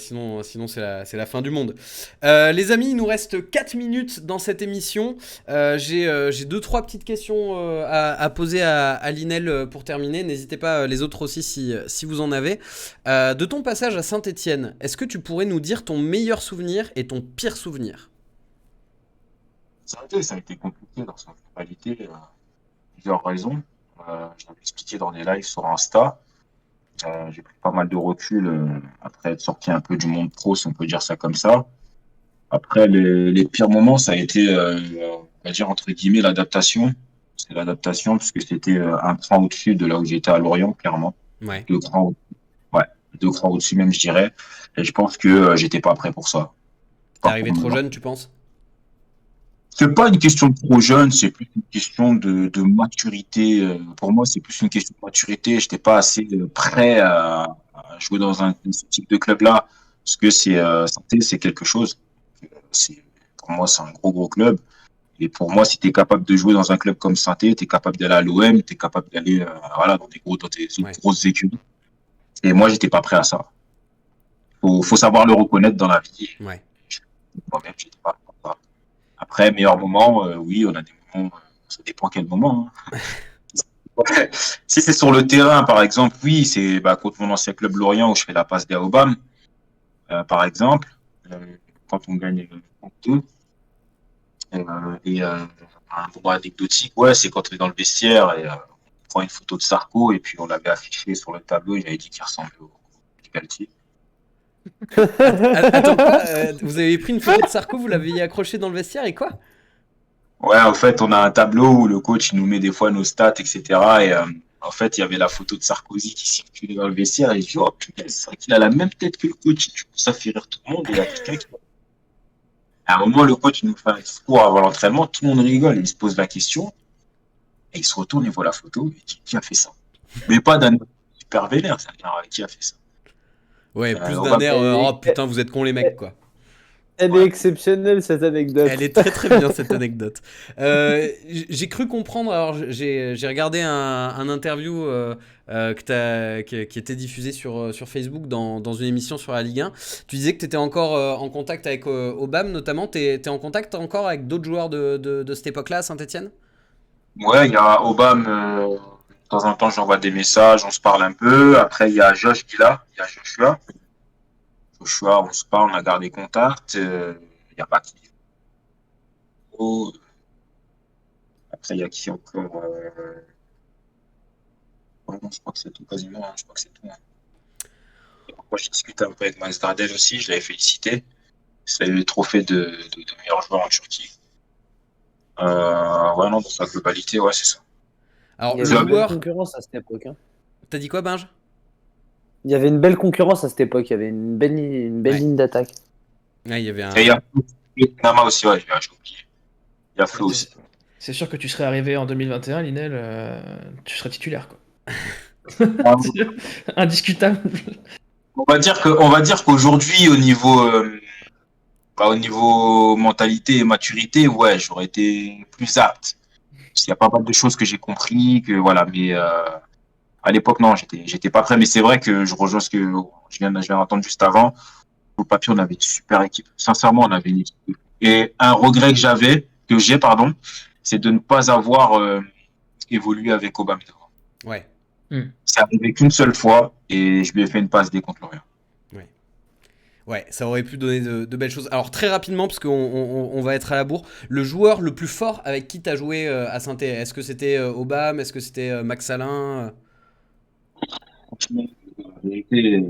c'est la fin du monde. Les amis, il nous reste 4 minutes dans cette émission. J'ai 2-3 petites questions à poser à Linel pour terminer. N'hésitez pas, les autres aussi, si vous en avez. De ton passage à Saint-Étienne, est-ce que tu pourrais nous dire ton meilleur souvenir et ton pire souvenir? Ça a été compliqué dans sa globalité, plusieurs raisons. Je l'avais expliqué dans des lives sur Insta. J'ai pris pas mal de recul après être sorti un peu du monde pro, si on peut dire ça comme ça. Après, les pires moments, ça a été, on va dire, entre guillemets, l'adaptation. C'est l'adaptation, parce que c'était un cran au-dessus de là où j'étais à Lorient, clairement. Ouais. Deux crans, ouais, deux crans au-dessus même, je dirais. Et je pense que j'étais pas prêt pour ça. T'es Pas arrivé pour trop moi. jeune, tu penses? C'est pas une question de trop jeune, c'est plus une question de maturité. Pour moi, c'est plus une question de maturité. J'étais pas assez prêt à jouer dans ce type de club-là, parce que Sainté, c'est quelque chose. Pour moi, c'est un gros club. Et pour moi, si tu es capable de jouer dans un club comme Sainté, tu es capable d'aller à l'OM, tu es capable d'aller voilà, dans des Ouais. grosses équipes. Et moi, j'étais pas prêt à ça. Faut savoir le reconnaître dans la vie. Ouais. Moi-même, j'étais pas prêt à ça. Après, meilleur moment, oui, on a des moments, ça dépend quel moment, hein. Si c'est sur le terrain, par exemple, oui, c'est contre mon ancien club Lorient où je fais la passe des Aubame, par exemple, quand on gagne 2. Un moment anecdotique, ouais, c'est quand on est dans le vestiaire et on prend une photo de Sarko et puis on l'avait affiché sur le tableau, il avait dit qu'il ressemblait au Galtier. Attends, quoi? Vous avez pris une photo de Sarko, vous l'avez accroché dans le vestiaire et quoi? Ouais, en fait, on a un tableau où le coach il nous met des fois nos stats, etc. Et en fait, il y avait la photo de Sarkozy qui circulait dans le vestiaire et je dis, oh putain, c'est vrai qu'il a la même tête que le coach. Du coup, ça fait rire tout le monde. Et il y a quelqu'un qui... À un moment, le coach il nous fait un discours avant l'entraînement, tout le monde rigole et il se pose la question. Et il se retourne et voit la photo et dit, qui a fait ça? Mais pas d'un super vénère, c'est-à-dire qui a fait ça? Ouais, plus On d'un va... air, oh putain, vous êtes cons les mecs, quoi. Elle est exceptionnelle cette anecdote. Elle est très bien cette anecdote. J'ai cru comprendre, alors j'ai regardé un interview qui était diffusé sur Facebook dans une émission sur la Ligue 1. Tu disais que tu étais encore en contact avec Aubame notamment. T'es en contact encore avec d'autres joueurs de cette époque-là à Saint-Etienne? Ouais, il y a Obama, de temps en temps j'envoie des messages, on se parle un peu. Après, il y a Josh qui est là, il y a Joshua. Joshua, on se parle, on a gardé contact. Il y a Baki. Après, il y a qui encore ouais, non, je crois que c'est tout quasiment, hein, je crois que c'est tout. Hein. Moi, j'ai discuté un peu avec Max Gradel aussi, je l'avais félicité. C'est le trophée de meilleur joueur en Turquie. Ouais, non, dans sa globalité, ouais, c'est ça. Alors, Il y le avait une belle joueur, concurrence à cette époque, hein. t'as dit quoi, Binge? Il y avait une belle concurrence à cette époque. Il y avait une belle Ouais. ligne d'attaque. Ouais, il y avait un. Et il y a Nama aussi, ouais, j'ai oublié. Il y a Flo aussi. C'est sûr que tu serais arrivé en 2021, Linel, tu serais titulaire, quoi. Ah, Indiscutable. On va dire qu'aujourd'hui, au niveau mentalité et maturité, ouais, j'aurais été plus apte. Parce qu'il y a pas mal de choses que j'ai compris, que voilà, mais à l'époque, non, j'étais pas prêt. Mais c'est vrai que je rejoins ce que je viens d'entendre juste avant. Au papier, on avait une super équipe. Sincèrement, on avait une équipe. Et un regret que j'ai, pardon, c'est de ne pas avoir évolué avec Obama. Ouais. C'est arrivé qu'une seule fois et je lui ai fait une passe D contre Lorient. Ouais, ça aurait pu donner de belles choses. Alors très rapidement, parce qu'on va être à la bourre, le joueur le plus fort avec qui tu as joué à Saint-Étienne, est-ce que c'était Obama, est-ce que c'était Max Salin Franchement, la vérité,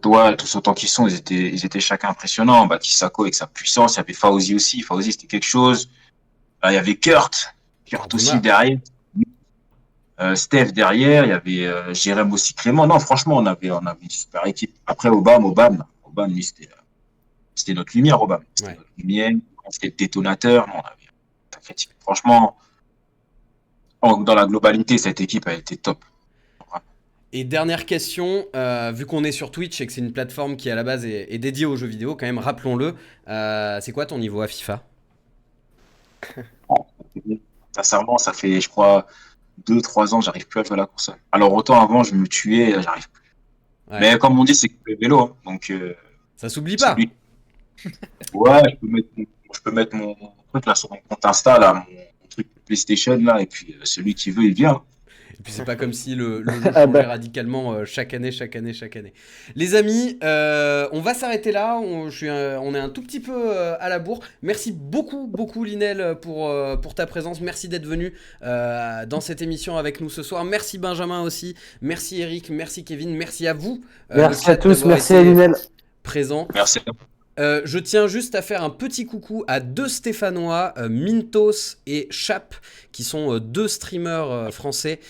ouais, tous autant qu'ils sont, ils étaient chacun impressionnants. Kisako avec sa puissance, il y avait Fauzi aussi. Fauzi, c'était quelque chose. Il y avait Kurt aussi Douma. derrière. Steph derrière, il y avait Jérém aussi Clément. Non, franchement, on avait une super équipe. Après, Obama, lui, c'était notre lumière, Obama. C'était Ouais. notre lumière, c'était le détonateur. Non, on avait, t'inquiète. Franchement, dans la globalité, cette équipe a été top. Et dernière question, vu qu'on est sur Twitch et que c'est une plateforme qui à la base est dédiée aux jeux vidéo, quand même, rappelons-le, c'est quoi ton niveau à FIFA? Sincèrement, ça fait, je crois, 2, 3 ans, j'arrive plus à jouer à la console. Alors, autant avant, je me tuais, j'arrive plus. Ouais. Mais comme on dit, c'est que le vélo, hein. Donc, Ça s'oublie pas. celui... Ouais, je peux mettre mon truc là sur mon compte Insta, là, mon truc PlayStation, là, et puis celui qui veut, il vient. Et puis c'est pas comme si le jeu Ah bah. changeait radicalement chaque année. Les amis, on va s'arrêter là. On est un tout petit peu à la bourre. Merci beaucoup Linel pour ta présence. Merci d'être venu dans cette émission avec nous ce soir. Merci Benjamin aussi. Merci Eric. Merci Kevin. Merci à vous. Merci le à chat, tous, d'avoir merci été à Lionel. présent. Merci. Je tiens juste à faire un petit coucou à deux Stéphanois, Mintos et Chap, qui sont deux streamers français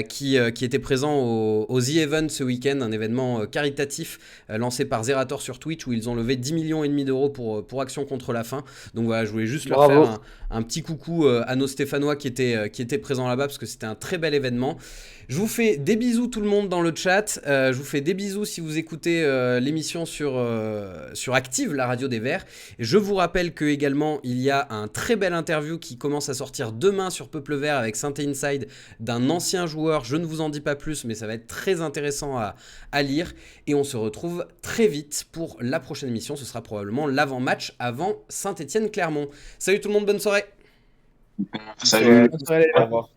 qui étaient présents au The Event ce week-end, un événement caritatif lancé par Zerator sur Twitch où ils ont levé 10,5 millions d'euros pour Action contre la faim. Donc voilà, je voulais juste leur Bravo. faire un petit coucou à nos Stéphanois qui étaient présents là-bas parce que c'était un très bel événement. Je vous fais des bisous tout le monde dans le chat. Je vous fais des bisous si vous écoutez l'émission sur Active, la radio des Verts. Et je vous rappelle que également il y a un très bel interview qui commence à sortir demain sur Peuple Vert avec Synthé Inside d'un ancien joueur. Je ne vous en dis pas plus, mais ça va être très intéressant à lire. Et on se retrouve très vite pour la prochaine émission. Ce sera probablement l'avant-match avant Saint-Étienne-Clermont. Salut tout le monde, bonne soirée. Salut. Au revoir.